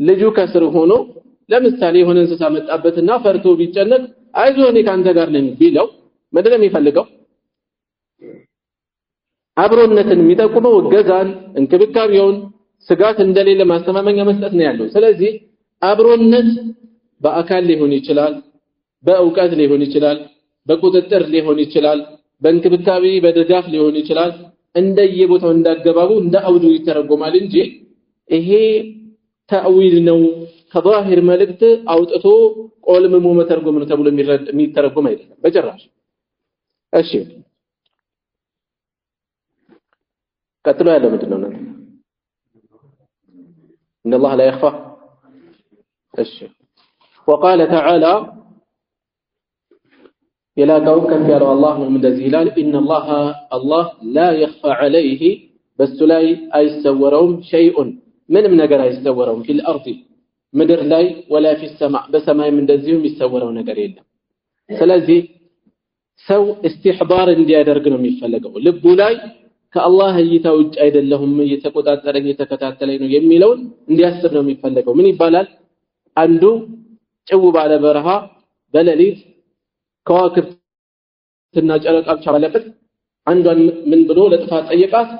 ልጁ ከስር ሆኖ ለምሳሌ የሆነ እንስሳ መጣበትና ፈርቶ ቢጨነቅ አይዞህ እኔ ካንተ ጋር ነኝ ቢለው ምንድነው የሚፈልገው አብሮነትን የሚጠቁመው እገዛን እንክብካቤውን ስጋት እንደሌለ ማስተማመኛ መስጠት ነው ያለው ስለዚህ አብሮነት በአካል ሊሆን ይችላል በእውቀት ሊሆን ይችላል በቁጥጥር ሊሆን ይችላል በእንክብካቤ በድጋፍ ሊሆን ይችላል እንደየቦታው እንዳገባቡ እንደ አውዱ ይተረጎማል እንጂ ይሄ ተእዊል ነው ከዛሂር መልእክት አውጥቶ ቆልምሞ መተርጎም ነው ተብሎ የሚተረጎም አይደለም በጭራሽ። እሺ ቀጥሎ ያለው ምንድነው ነው? إن الله لا يخفى. እሺ وقال تعالى يلاقون كم قالوا الله من እንደዚህ ይላል إن الله لا يخفى عليه በሱ ላይ አይሰወረውም شيء ምንም ነገር አይሰወረውም في الأرض ምድር ላይ ولا في السماء በሰማይም እንደዚሁ የሚሰወረው ነገር የለም። ስለዚህ ሰው استحضار እንዲያደርግ ነው የሚፈልገው ልቡ ላይ ከአላህ እይታ ውጭ አይደለሁም እየተቆጣጠረኝ እየተከታተለኝ ነው የሚለውን እንዲያስብ ነው የሚፈልገው። ምን ይባላል? አንዱ ጭው ባለ በረሃ በሌሊት ከዋክብትና ጨረቃ ብቻ ባለበት አንዷን ምን ብሎ ለጥፋት ጠየቃት?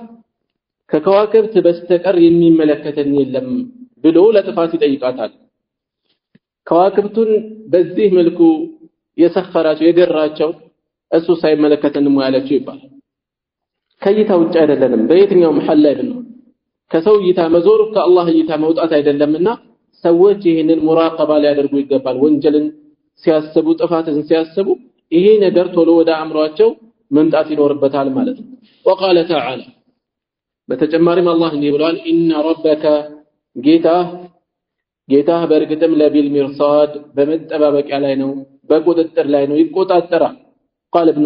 ከከዋክብት በስተቀር የሚመለከተኝ የለም ብሎ ለጥፋት ይጠይቃታል። ከዋክብቱን በዚህ መልኩ የሰፈራቸው የገራቸው እሱ ሳይመለከተን ነው ያለችው ይባላል። ከእይታ ውጭ አይደለንም በየትኛው መሐል ላይ ብንሆን ከሰው እይታ መዞር ከአላህ እይታ መውጣት አይደለምና ሰዎች ይህንን ሙራቀባ ሊያደርጉ ይገባል። ወንጀልን ሲያስቡ ጥፋትን ሲያስቡ ይሄ ነገር ቶሎ ወደ አእምሯቸው መምጣት ይኖርበታል ማለት ነው። وقال تعالى በተጨማሪም አላህ እንዲህ ብሏል إن ربك ጌታህ በእርግጥም ለቢል ሚርሳድ በመጠባበቂያ ላይ ነው በቁጥጥር ላይ ነው ይቆጣጠራል። قال ابن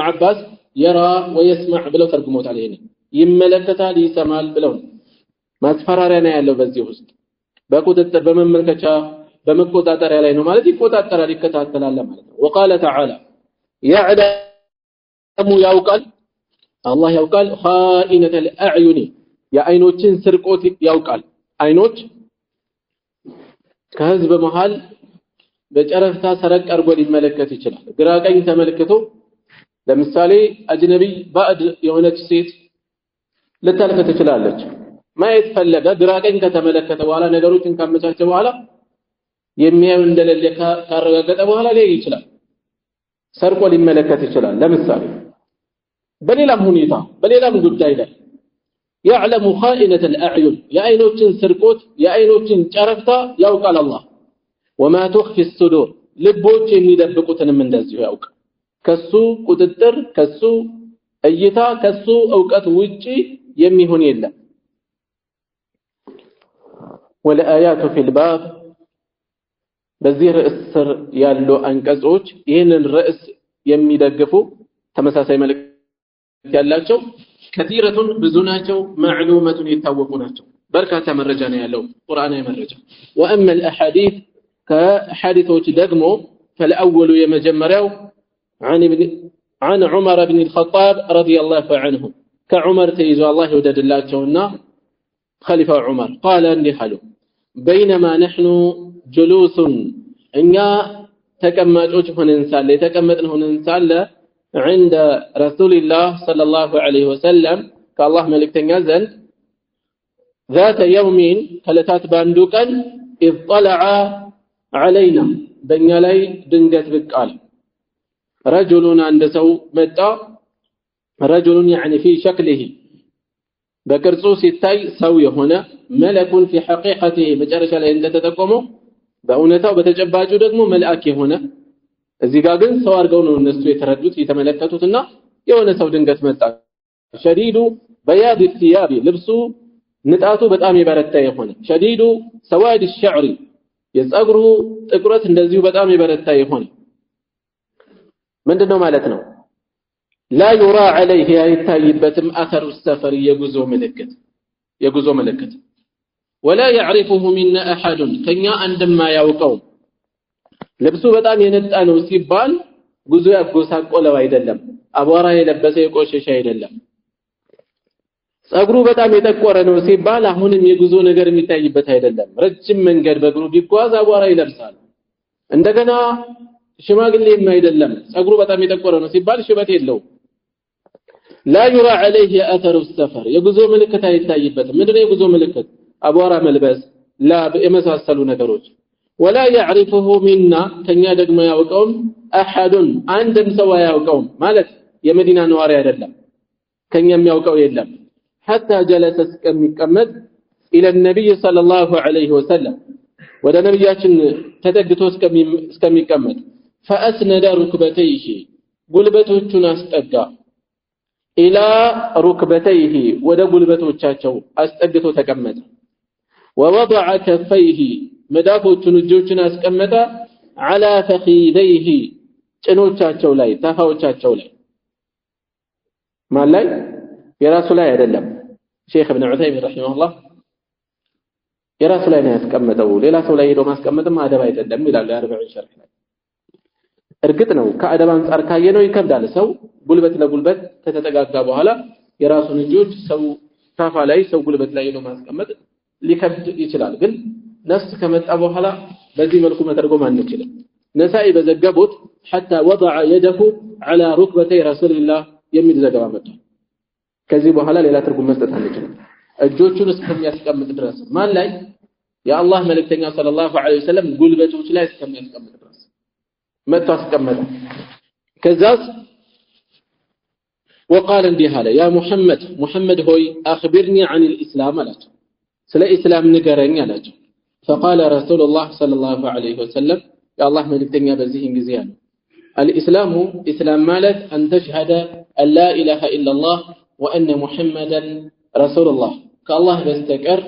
عباس يرى ويسمع ብለው ተርጉሞታል። ይሄን ይመለከታል ይሰማል ብለው ማስፈራሪያ ነው ያለው በዚህ ውስጥ በቁጥጥር በመመልከቻ በመቆጣጠሪያ ላይ ነው ማለት ይቆጣጠራል ይከታተላል ማለት ነው። وقال تعالى يعلم ያውቃል አላህ ያውቃል خائنة الأعين የአይኖችን ስርቆት ያውቃል። አይኖች ከህዝብ መሃል በጨረፍታ ሰረቅ አርጎ ሊመለከት ይችላል። ግራ ቀኝ ተመልክቶ ለምሳሌ አጅነቢ ባዕድ የሆነች ሴት ልታልፍ ትችላለች። ማየት ፈለገ ግራ ቀኝ ከተመለከተ በኋላ ነገሮችን ካመቻቸ በኋላ የሚያዩ እንደሌለ ካረጋገጠ በኋላ ላይ ይችላል ሰርቆ ሊመለከት ይችላል። ለምሳሌ በሌላም ሁኔታ በሌላም ጉዳይ ላይ يعلم خائنة الأعين የአይኖችን ስርቆት የአይኖችን ጨረፍታ ያውቃል አላህ። وما تخفي الصدور ልቦች የሚደብቁትንም እንደዚሁ ያውቃል። ከሱ ቁጥጥር ከሱ እይታ ከሱ ዕውቀት ውጪ የሚሆን የለም። والآيات في الباب በዚህ ርዕስ ስር ያሉ አንቀጾች ይህንን ርዕስ የሚደግፉ ተመሳሳይ መልእክት ያላቸው ከቲረቱን ብዙ ናቸው። ማዕሉመቱን የታወቁ ናቸው። በርካታ መረጃ ነው ያለው ቁርአናዊ መረጃ። وأما الأحاديث ከሐዲሶች ደግሞ فالأول የመጀመሪያው عن عمر بن الخطاب رضي الله عنه كعمر تيزو الله يودد الله جونا خليفة عمر قال لحلو بينما نحن جلوس إننا تكمجوج هننسال تكمدن هننسال عند رسول الله صلى الله عليه وسلم كالله ملك تنزل ذات يوم ثلاثات باندوكا إذ طلع علينا بن لي دنجت بقال رجل عند سو متى رجل يعني في شكله بقرصو ሲታይ ሰው የሆነ ملك في حقيقته መጨረሻ ላይ እንደተጠቆመው በእውነታው በተጨባጩ ደግሞ መልአክ የሆነ እዚህ ጋር ግን ሰው አድርገው ነው እነሱ የተረዱት የተመለከቱትና የሆነ ሰው ድንገት መጣ። شديد بياض الثياب ልብሱ ንጣቱ በጣም የበረታ የሆነ شديد سواد الشعر የፀጉሩ ጥቁረት እንደዚሁ በጣም የበረታ የሆነ ምንድነው ማለት ነው? لا يرى عليه አይታይበትም اثر السفر የጉዞ ምልክት ولا يعرفه منا احد ከኛ አንድማ ያውቀው ልብሱ በጣም የነጣ ነው ሲባል ጉዞ ያጎሳቆለው አይደለም፣ አቧራ የለበሰ የቆሸሸ አይደለም። ፀጉሩ በጣም የጠቆረ ነው ሲባል አሁንም የጉዞ ነገር የሚታይበት አይደለም። ረጅም መንገድ በእግሩ ቢጓዝ አቧራ ይለብሳል። እንደገና ሽማግሌም አይደለም፣ ፀጉሩ በጣም የጠቆረ ነው ሲባል ሽበት የለው። لا يرى عليه اثر السفر የጉዞ ምልክት አይታይበትም። ምንድነው የጉዞ ምልክት? አቧራ መልበስ፣ ላብ የመሳሰሉ ነገሮች። ولا يعرفه منا ከኛ ደግሞ ያውቀውም احد አንድም ሰው ያውቀውም ማለት የመዲና ነዋሪ አይደለም፣ ከኛ የሚያውቀው የለም። حتى جلس እስከሚቀመጥ الى النبي صلى الله عليه وسلم ወደ ነብያችን ተጠግቶ እስከሚቀመጥ فأسند ركبتيه ጉልበቶቹን አስጠጋ إلى ركبتيه ወደ ጉልበቶቻቸው አስጠግቶ ተቀመጠ ووضع كفيه መዳፎቹን እጆቹን አስቀመጠ على فخذيه ጭኖቻቸው ላይ ታፋዎቻቸው ላይ ማን ላይ የራሱ ላይ አይደለም ሼክ ኢብኑ ዑተይሚን ረሂመሁላህ የራሱ ላይ ነው ያስቀመጠው ሌላ ሰው ላይ ሄዶ ማስቀመጥም አደብ አይደለም ይላል የ40 ሸርህ ላይ እርግጥ ነው ከአደብ አንፃር ካየነው ይከብዳል ሰው ጉልበት ለጉልበት ከተጠጋጋ በኋላ የራሱን እጆች ሰው ታፋ ላይ ሰው ጉልበት ላይ ሄዶ ማስቀመጥ ሊከብድ ይችላል ግን ነፍስ ከመጣ በኋላ በዚህ መልኩ መተርጎም አንችልም ነሳኢ በዘገቡት حتى وضع يده على ركبتي رسول الله የሚል ዘገባ መጥቷል ከዚህ በኋላ ሌላ ትርጉም መስጠት አንችልም እጆቹን እስከሚያስቀምጥ ድረስ ማን ላይ የአላህ መልእክተኛ ሰለላሁ ዐለይሂ ወሰለም ጉልበቶች ላይ እስከሚያስቀምጥ ድረስ መጥቶ አስቀመጠ ከዛስ وقال እንዲህ አለ ያ ሙሐመድ ሆይ አخبرني عن الاسلام አላቸው ስለ እስላም ንገረኝ አላቸው فقال رسول الله صلى الله عليه وسلم يا الله መልእክተኛ በዚህን ጊዜ አለ الاسلام اسلام ማለት ان تشهد ان لا اله الا الله وان محمدا رسول الله ከአላህ በስተቀር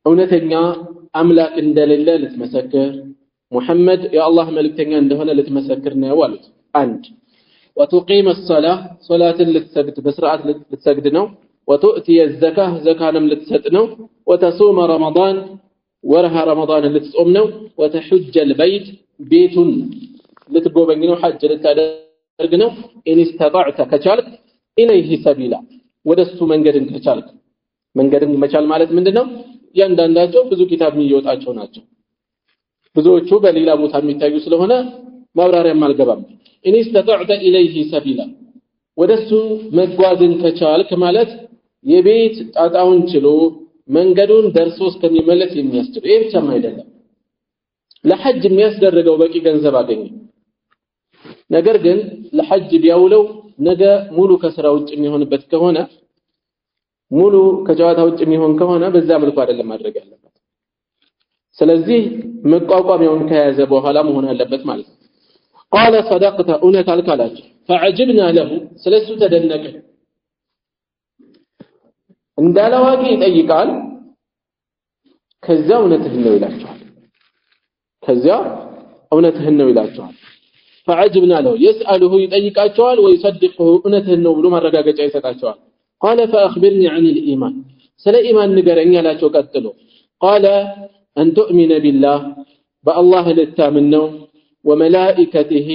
እውነተኛ አምላክ እንደሌለ ልትመሰክር ሙሐመድ የአላህ መልእክተኛ እንደሆነ ልትመሰክር ነው አሉት አንድ وتقيم الصلاه صلاه ልትሰግድ በስርዓት ልትሰግድ ነው وتؤتي الزكاه زكانم ልትሰጥ ነው وتصوم رمضان ورها رمضان ልትጾም ነው وتحج البيت ቤቱን ልትጎበኝ ነው ሐጅ ልታደርግ ነው ان استطعت ከቻልክ ኢለይሂ ሰቢላ ወደሱ መንገድን ከቻልክ መንገድን መቻል ማለት ምንድነው ያንዳንዳቸው ብዙ ኪታብ የሚወጣቸው ናቸው ብዙዎቹ በሌላ ቦታ የሚታዩ ስለሆነ ማብራሪያም አልገባም ان استطعت ኢለይሂ ሰቢላ ወደሱ መጓዝን ከቻልክ ማለት የቤት ጣጣውን ችሎ መንገዱን ደርሶ እስከሚመለስ የሚያስችል ይሄ ብቻም አይደለም ለሐጅ የሚያስደርገው በቂ ገንዘብ አገኘ ነገር ግን ለሐጅ ቢያውለው ነገ ሙሉ ከስራ ውጭ የሚሆንበት ከሆነ ሙሉ ከጨዋታ ውጭ የሚሆን ከሆነ በዛ መልኩ አይደለም ማድረግ ያለበት ስለዚህ መቋቋሚያውን ከያዘ በኋላ መሆን አለበት ማለት ነው قال صدقت اونك الكلاج فعجبنا له ስለሱ ተደነቀ እንዳላዋቂ ይጠይቃል ከዛ እውነትህን ነው ይላቸዋል ከዛ እውነትህን ነው ይላቸዋል فعجبنا له يسأله يطيقاቸዋል ويصدقه እውነትህን ነው ብሎ ማረጋገጫ ይሰጣቸዋል قال فاخبرني عن الايمان ስለ ኢማን ንገረኝ አላቸው ቀጥሎ قال ان تؤمن بالله بالله ልታምን ነው وملائكته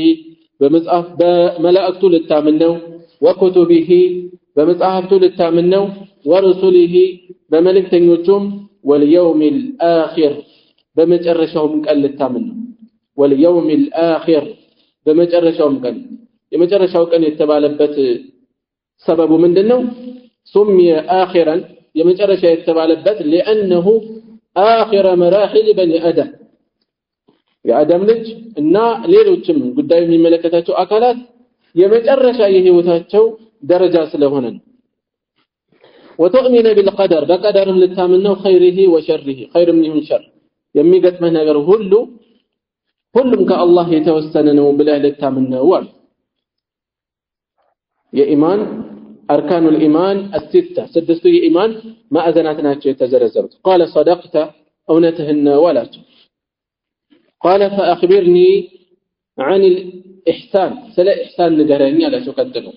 بملائكته ልታምን ነው وكتبه በመጽሐፍቱ ልታምን ነው ورسله በመልእክተኞቹም واليوم الآخر በመጨረሻውም ቀን ልታምን ነው واليوم الآخر በመጨረሻውም ቀን የመጨረሻው ቀን የተባለበት ሰበቡ ምንድነው سمي آخرا የመጨረሻ የተባለበት لأنه آخر مراحل بني آدم የአዳም ልጅ እና ሌሎችም ጉዳዩ የሚመለከታቸው አካላት የመጨረሻ የህይወታቸው ደረጃ ስለሆነ ነው وتؤمن بالقدر بقدر للتامنه خيره وشره خير منه شر የሚገጥመህ ነገር ሁሉም ከአላህ የተወሰነ ነው ብለህ ልታምነው አለ የኢማን أركان الإيمان الستة سدست الإيمان ما أذناتنا يتزرزرت قال صدقت أونتهن ولا قال فأخبرني عن الإحسان سلا إحسان نقراني على شكتنه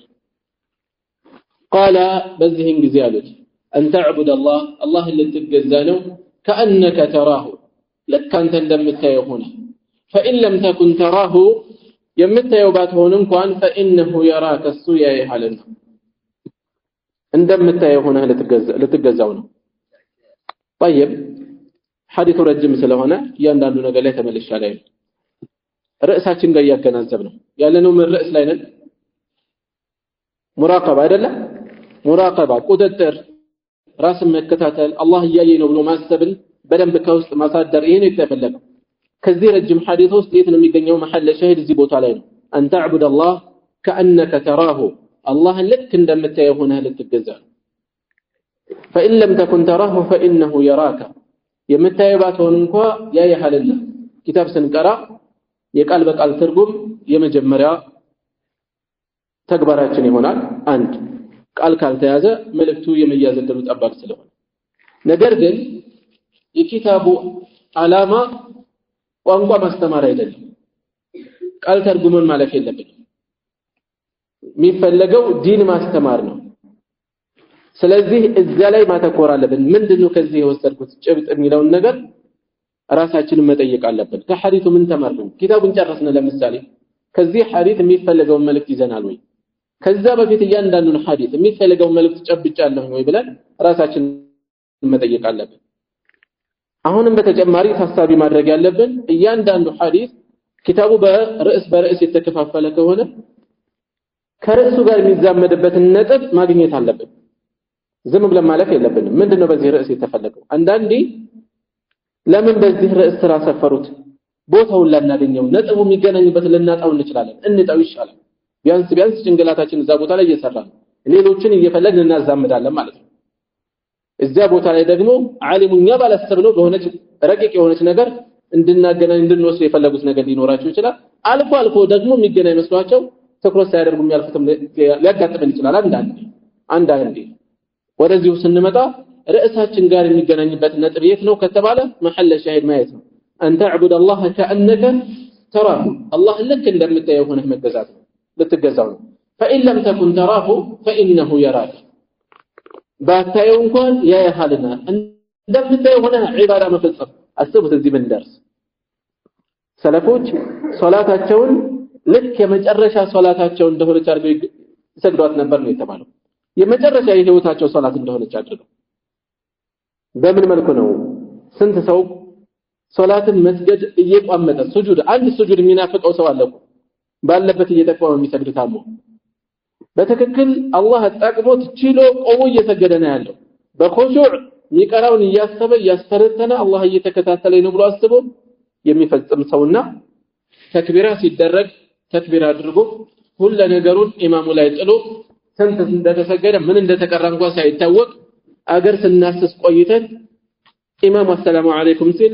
قال بزهن زيادة أن تعبد الله اللي تتجزانه كأنك تراه لك أنت اندمت هنا فإن لم تكن تراه يمت يوبات هونكوان فإنه يراك السويا يحالنا اندمت هنا لتتجزونه طيب حديث رجم ስለሆነ ያንዳንዱ ነገር ላይ ተመልሻለሁ ርዕሳችን ጋር ያገናዘብ ነው ያለነው ምን ርዕስ ላይ ነን ሙራቀባ አይደለ ሙራቀባ ቁጥጥር ራስን መከታተል አላህ ያየኝ ነው ብሎ ማሰብን በደንብ ከውስጥ ማሳደር ይሄን የተፈለገው ከዚህ ረጅም ሐዲስ ውስጥ የት ነው የሚገኘው መሐል ሸሂድ እዚህ ቦታ ላይ ነው أن تعبد الله كأنك تراه الله لك እንደምታየው ሆነ ልትገዛ فإن لم تكن تراه فإنه يراك የምታየባቸውን እንኳን ያያልና ኪታብ ስንቀራ የቃል በቃል ትርጉም የመጀመሪያ ተግባራችን ይሆናል። አንድ ቃል ካልተያዘ መልእክቱ የመያዝ ዕድሉ ጠባብ ስለሆነ ነገር ግን የኪታቡ ዓላማ ቋንቋ ማስተማር አይደለም። ቃል ተርጉመን ማለፍ የለብንም። የሚፈለገው ዲን ማስተማር ነው። ስለዚህ እዛ ላይ ማተኮር አለብን። ምንድነው ከዚህ የወሰድኩት ጭብጥ የሚለውን ነገር ራሳችንን መጠየቅ አለብን። ከሐዲሱ ምን ተማርን? ኪታቡን ጨረስን። ለምሳሌ ከዚህ ሐዲስ የሚፈለገውን መልእክት ይዘናል ወይ? ከዛ በፊት እያንዳንዱን ሐዲስ የሚፈለገውን መልእክት ጨብጫለሁ ወይ ብለን ራሳችንን መጠየቅ አለብን። አሁንም በተጨማሪ ታሳቢ ማድረግ ያለብን እያንዳንዱ ሐዲስ ኪታቡ በርዕስ የተከፋፈለ ከሆነ ከርዕሱ ጋር የሚዛመድበትን ነጥብ ማግኘት አለብን። ዝም ብለን ማለፍ የለብንም። ምንድነው በዚህ ርዕስ የተፈለገው? አንዳንዴ ለምን በዚህ ርዕስ ስራ ሰፈሩት ቦታውን ላናገኘው ነጥቡ የሚገናኝበት ልናጣው እንችላለን። እንጣው ይሻላል። ቢያንስ ጭንቅላታችን እዛ ቦታ ላይ እየሰራ ነው፣ ሌሎችን እየፈለግን እናዛምዳለን ማለት ነው። እዛ ቦታ ላይ ደግሞ ዓሊሙኛ ባላሰብነው በሆነች ረቂቅ የሆነች ነገር እንድናገናኝ እንድንወስድ የፈለጉት ነገር ሊኖራቸው ይችላል። አልፎ ደግሞ የሚገናኝ መስሏቸው ትኩረት ሳያደርጉ የሚያልፉትም ሊያጋጥመን ይችላል። አንዳንዴ ወደዚሁ ስንመጣ ርዕሳችን ጋር የሚገናኝበት ነጥብ የት ነው ከተባለ መሐለ ሻሂድ ማየት ነው። አንተ አዕቡድ አላህ ከአነከ ተራሁ አላህ ልክ እንደምታየው ሆነህ መገዛት ነው፣ ልትገዛው ነው። ፈኢን ለም ተኩን ተራሁ ፈኢነሁ የራክ ባታየው እንኳን ያያሃልና እንደምታየው ሆነህ ዒባዳ መፈጸም። አስቡት እዚህ ብንደርስ ሰለፎች ሶላታቸውን ልክ የመጨረሻ ሶላታቸው እንደሆነች አድርገው ይሰግዷት ነበር ነው የተባለው። የመጨረሻ የህይወታቸው ሶላት እንደሆነች አድርገው በምን መልኩ ነው? ስንት ሰው ሶላትን መስገድ እየቋመጠ አንድ ሱጁድ የሚናፍቀው ሰው አለ ባለበት እየተቋመ የሚሰግድ ታሞ በትክክል አላህ አጣቅሞት ችሎ ቆሞ እየሰገደ ነው ያለው። በኹሹዕ የሚቀራውን እያሰበ እያስተረተነ አላህ እየተከታተለኝ ነው ብሎ አስቦ የሚፈጽም ሰውና ተክቢራ ሲደረግ ተክቢራ አድርጎ ሁሉ ነገሩን ኢማሙ ላይ ጥሎ ስንት እንደተሰገደ ምን እንደተቀራ እንኳን ሳይታወቅ አገር ስናስስ ቆይተን ኢማሙ አሰላሙ አለይኩም ሲል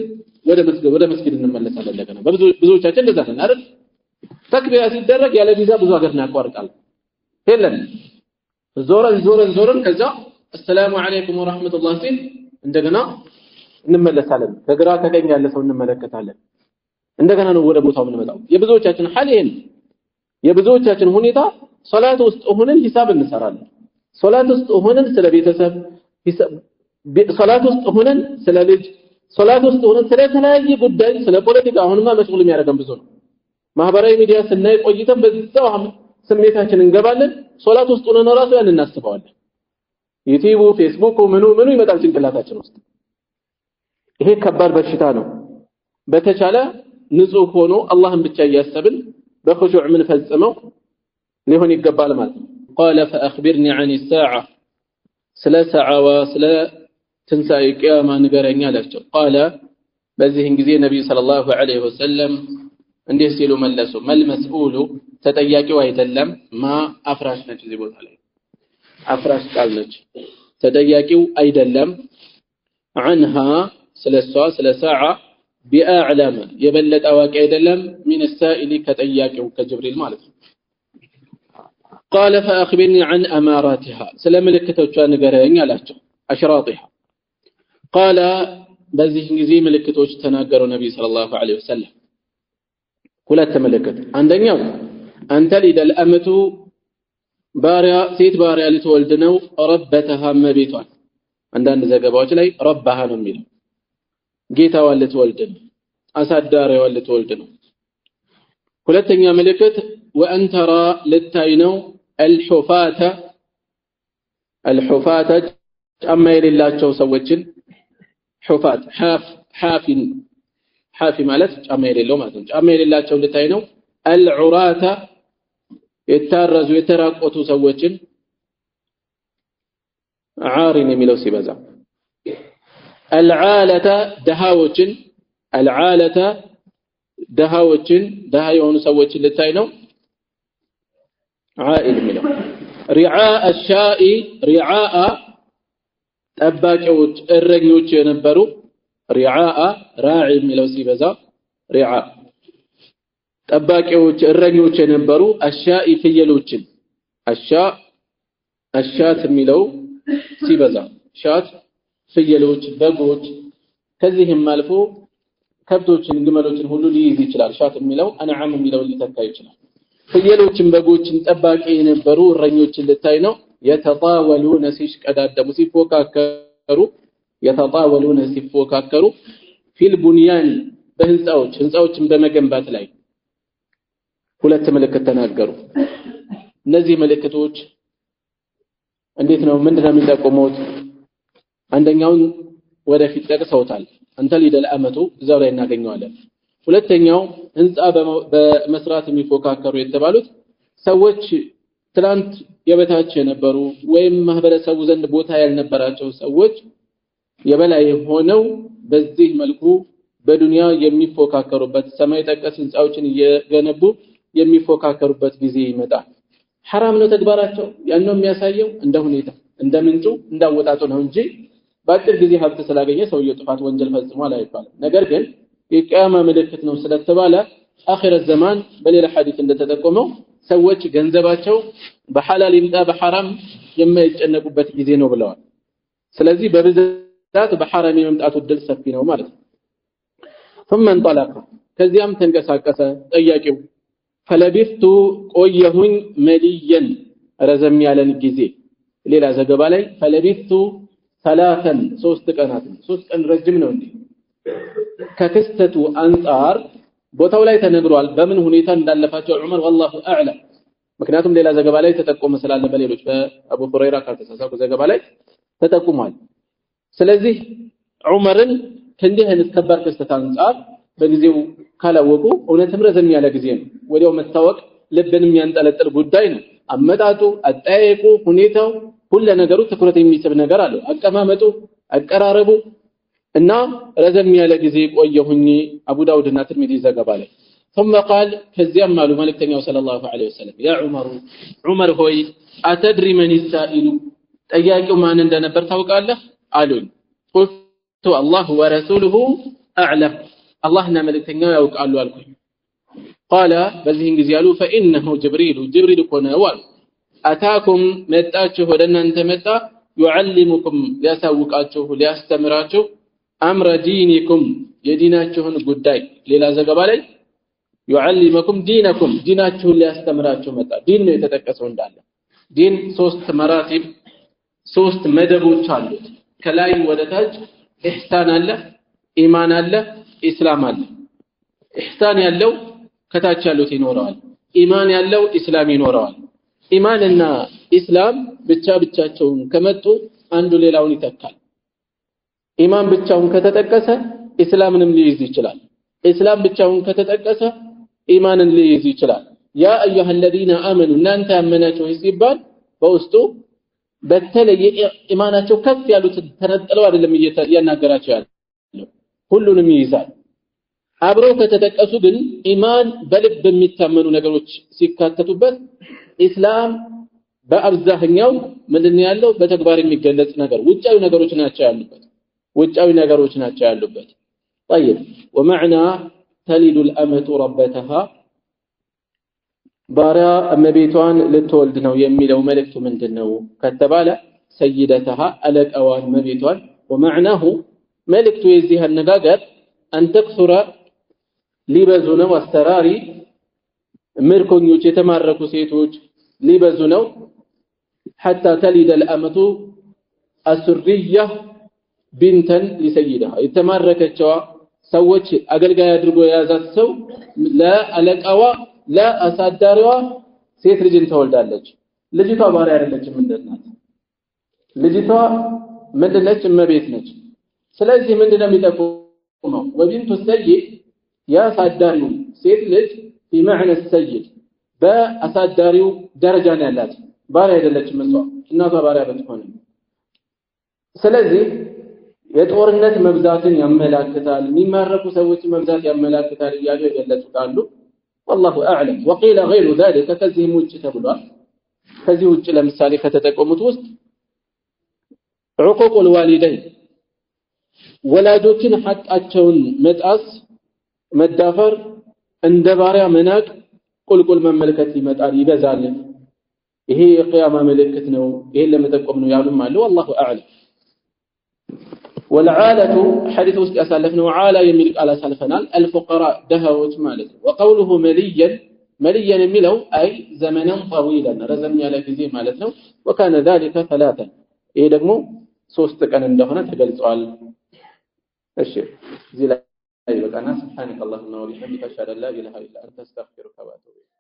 ወደ መስጊድ እንመለሳለን። ለገና ብዙዎቻችን እንደዛ ነን አይደል? ተክቢራ ሲደረግ ያለ ቪዛ ብዙ ሀገር እናቋርጣለን። የለም ዞረን ከዛ አሰላሙ አለይኩም ወራህመቱላህ ሲል እንደገና እንመለሳለን። ከግራ ከቀኝ ያለ ሰው እንመለከታለን። እንደገና ነው ወደ ቦታው የምንመጣው። የብዙዎቻችን ሐል ይሄን የብዙዎቻችን ሁኔታ ሶላት ውስጥ ሆነን ሂሳብ እንሰራለን። ሶላት ውስጥ ሆነን ስለ ቤተሰብ ሶላት ውስጥ ሆነን ስለ ልጅ ሶላት ውስጥ ሆነን ስለ ተለያየ ጉዳይ ስለ ፖለቲካ አሁንማ መስኡል የሚያደርገን ብዙ ነው። ማህበራዊ ሚዲያ ስናይ ቆይተን በዛው ስሜታችን እንገባለን። ሶላት ውስጥ ሆነን ራሱ ያን እናስበዋለን። ዩቲዩብ ፌስቡክ ምኑ ይመጣል ጭንቅላታችን ውስጥ። ይሄ ከባድ በሽታ ነው። በተቻለ ንጹህ ሆኖ አላህን ብቻ እያሰብን በኹሹዕ ምን ፈጽመው ሊሆን ይገባል ማለት ነው። قال فاخبرني عن الساعه ስለ ሰዓዋ ስለ ትንሳኤ ቂያማ ንገረኛ አላቸው። قال በዚህን ጊዜ ነብዩ ሰለላሁ ዐለይሂ ወሰለም እንዲህ ሲሉ መለሱ። መልመስኡሉ ተጠያቂው አይደለም ማ አፍራሽ ነች። እዚህ ቦታ ላይ አፍራሽ ቃል ነች። ተጠያቂው አይደለም عنها ስለሷ ስለ ሰዓ ቢአዕለመ የበለጠ አዋቂ አይደለም من السائل ከጠያቂው ከጅብሪል ማለት ነው። قال فاخبرني عن اماراتها سلام ملكتوቿ ንገረኝ አላቸው። አሽራጢሃ قال በዚህ ጊዜ ምልክቶች ተናገሩ ነብዩ ሰለላሁ ዐለይሂ ወሰለም። ሁለት ምልክት። አንደኛው አንተ ሊደል አመቱ ባሪያ ሴት ባሪያ ልትወልድ ነው። ረበተሃ መቤቷን አንዳንድ ዘገባዎች ላይ ረባሃ ነው የሚለው ጌታዋን ልትወልድ ነው፣ አሳዳሪዋን ልትወልድ ነው። ሁለተኛ ምልክት ወአንተራ ልታይ ነው الحفاة ጫማ የሌላቸው ሰዎችን ሑፋት ሓፊ ማለት ጫማ የሌለው ማለት ነው። ጫማ የሌላቸው ልታይ ነው። العراة የታረዙ የተራቆቱ ሰዎችን ዓሪን የሚለው ሲበዛ العالة ደሃዎችን ደሃ የሆኑ ሰዎችን ልታይ ነው። عائل የሚለው ሪዓአ الشاء ሪዓአ ጠባቂዎች እረኞች የነበሩ ሪዓአ ራዒ የሚለው ሲበዛ ሪዓ ጠባቂዎች እረኞች የነበሩ አሻኢ ፍየሎችን አሻት የሚለው ሲበዛ ሻት ፍየሎች በጎች ከዚህም አልፎ ከብቶችን ግመሎችን ሁሉ ሊይዝ ይችላል ሻት የሚለው አንዓም የሚለው ሊተካ ይችላል ፍየሎችን በጎችን ጠባቂ የነበሩ እረኞችን ልታይ ነው يتطاولون ሲሽቀዳደሙ ሲፎካከሩ ፊል ቡንያን ህንጻዎችን በመገንባት ላይ ሁለት ምልክት ተናገሩ እነዚህ ምልክቶች እንዴት ነው ምንድነው የሚጠቁሙት አንደኛውን ወደፊት ጠቅሰውታል አንተ ሊደል አመቱ እዛው ላይ እናገኘዋለን ሁለተኛው ህንጻ በመስራት የሚፎካከሩ የተባሉት ሰዎች ትላንት የበታች የነበሩ ወይም ማህበረሰቡ ዘንድ ቦታ ያልነበራቸው ሰዎች የበላይ ሆነው በዚህ መልኩ በዱንያ የሚፎካከሩበት ሰማይ ጠቀስ ህንጻዎችን እየገነቡ የሚፎካከሩበት ጊዜ ይመጣል حرام ነው ተግባራቸው ያንነው የሚያሳየው እንደ ሁኔታ እንደ ምንጩ እንዳወጣጡ ነው እንጂ በአጭር ጊዜ ሀብት ስላገኘ ሰውየው ጥፋት ወንጀል ፈጽሟል አይባልም ነገር ግን የቂያማ ምልክት ነው ስለተባለ አኺረት ዘማን በሌላ ሐዲስ እንደተጠቆመው ሰዎች ገንዘባቸው በሐላል ይምጣ በሐራም የማይጨነቁበት ጊዜ ነው ብለዋል ስለዚህ በብዛት በሐራም የመምጣቱ እድል ሰፊ ነው ማለት ነው ثم انطلق ከዚያም ተንቀሳቀሰ ጠያቂው فلبثت ቆየሁኝ መሊየን ረዘም ያለን ጊዜ ሌላ ዘገባ ላይ فلبثت ثلاثا 3 ቀናት 3 ቀን ረጅም ነው እንዴ ከክስተቱ አንፃር ቦታው ላይ ተነግሯል በምን ሁኔታ እንዳለፋቸው ዑመር والله اعلم ምክንያቱም ሌላ ዘገባ ላይ ተጠቆመ ስላለ በሌሎች በአቡ ሁረይራ ካልተሳሳኩ ዘገባ ላይ ተጠቁሟል ስለዚህ ዑመርን ከእንዲህ አይነት ከባድ ክስተት አንፃር በጊዜው ካላወቁ እውነትም ረዘም ያለ ጊዜ ነው ወዲያው መታወቅ ልብንም ያንጠለጥል ጉዳይ ነው አመጣጡ አጠያየቁ ሁኔታው ሁሉ ነገሩ ትኩረት የሚስብ ነገር አለው አቀማመጡ አቀራረቡ እና ረዘም ያለ ጊዜ ቆየሁኝ አቡ ዳውድና ትርሚዚ ዘገባ ላይ ثم قال ከዚያም አሉ መልእክተኛው ሰለላሁ ዐለይሂ ወሰለም ያ ዑመር ሆይ አተድሪ መን ይሳኢሉ ጠያቂው ማን እንደነበር ታውቃለህ አሉኝ ቁልቱ አላህ ወረሱሉሁ አዕለም አላህና መልእክተኛው ያውቃሉ አልኩኝ قال በዚህን ጊዜ አሉ فانه ጅብሪል ኮነው አሉ አታኩም መጣችሁ ወደ እናንተ መጣ يعلمكم ሊያሳውቃችሁ ሊያስተምራችሁ አምረ ዲኒኩም የዲናችሁን ጉዳይ ሌላ ዘገባ ላይ يعلمكم دينكم ዲናችሁን ሊያስተምራችሁ መጣ ዲን ነው የተጠቀሰው እንዳለ ዲን 3 መራቲብ 3 መደቦች አሉት ከላይ ወደ ታች ኢህሳን አለ ኢማን አለ ኢስላም አለ ኢህሳን ያለው ከታች ያሉት ይኖራል ኢማን ያለው ኢስላም ይኖራል ኢማንና ኢስላም ብቻቸውን ከመጡ አንዱ ሌላውን ይተካል ኢማን ብቻውን ከተጠቀሰ ኢስላምንም ሊይዝ ይችላል ኢስላም ብቻውን ከተጠቀሰ ኢማንን ሊይዝ ይችላል ያ አዩሃ الذين آمنوا እናንተ ያመናችሁ ሲባል በውስጡ በተለየ ኢማናቸው ከፍ ያሉት ተነጥለው አይደለም እያናገራቸው ያለው ሁሉንም ይይዛል አብረው ከተጠቀሱ ግን ኢማን በልብ የሚታመኑ ነገሮች ሲካተቱበት ኢስላም በአብዛኛው ምንድነው ያለው በተግባር የሚገለጽ ነገር ውጫዊ ነገሮች ናቸው ያሉበት طيب ومعنى تلد الأمة ربتها ባሪያ እመቤቷን ልትወልድ ነው የሚለው መልእክቱ ምንድነው ከተባለ سيدتها አለቃዋን እመቤቷን ومعناه መልእክቱ የዚህ አነጋገር أن تكثر ሊበዙ ነው አስተራሪ ምርኮኞች የተማረኩ ሴቶች ሊበዙ ነው حتى تلد الأمة السرية بنتا لسيدها የተማረከችዋ ሰዎች አገልጋይ አድርጎ የያዛት ሰው ለአለቃዋ ለአሳዳሪዋ ሴት ልጅን ተወልዳለች ልጅቷ ባሪያ አይደለችም እንደናት ልጅቷ ምንድነች እመቤት ነች ስለዚህ ምንድነው የሚጠቁመው ወቢንቱ ሰይድ ያሳዳሪው ሴት ልጅ بمعنى السيد በአሳዳሪው ደረጃ ነው ያላት ባሪያ አይደለችም እሷ እናቷ ባሪያ ብትሆን ስለዚህ የጦርነት መብዛትን ያመላክታል የሚማረኩ ሰዎች መብዛት ያመላክታል እያሉ የገለጹታሉ والله اعلم وقيل غير ذلك ከዚህም ውጭ ተብሏል ከዚህ ውጭ ለምሳሌ ከተጠቆሙት ውስጥ عقوق الوالدين ወላጆችን ሐቃቸውን መጣስ መዳፈር እንደ ባሪያ መናቅ ቁልቁል መመልከት ይመጣል ይበዛል ይሄ የቂያማ ምልክት ነው ይሄን ለመጠቆም ነው ያሉም አለ والله اعلم والعاله حديث ውስጥ ያሳለፍነው عاله የሚል ቃል አሳልፈናል الفقراء دهوت ማለት ነው وقوله مليا የሚለው አይ ዘመናን طويلا ረዘም ያለ ጊዜ ማለት ነው وكان ذلك ثلاثا ይሄ ደግሞ 3 ቀን እንደሆነ ተገልጿል እሺ እዚህ ላይ በቃና سبحانك اللهم وبحمدك اشهد ان لا اله الا انت استغفرك واتوب اليك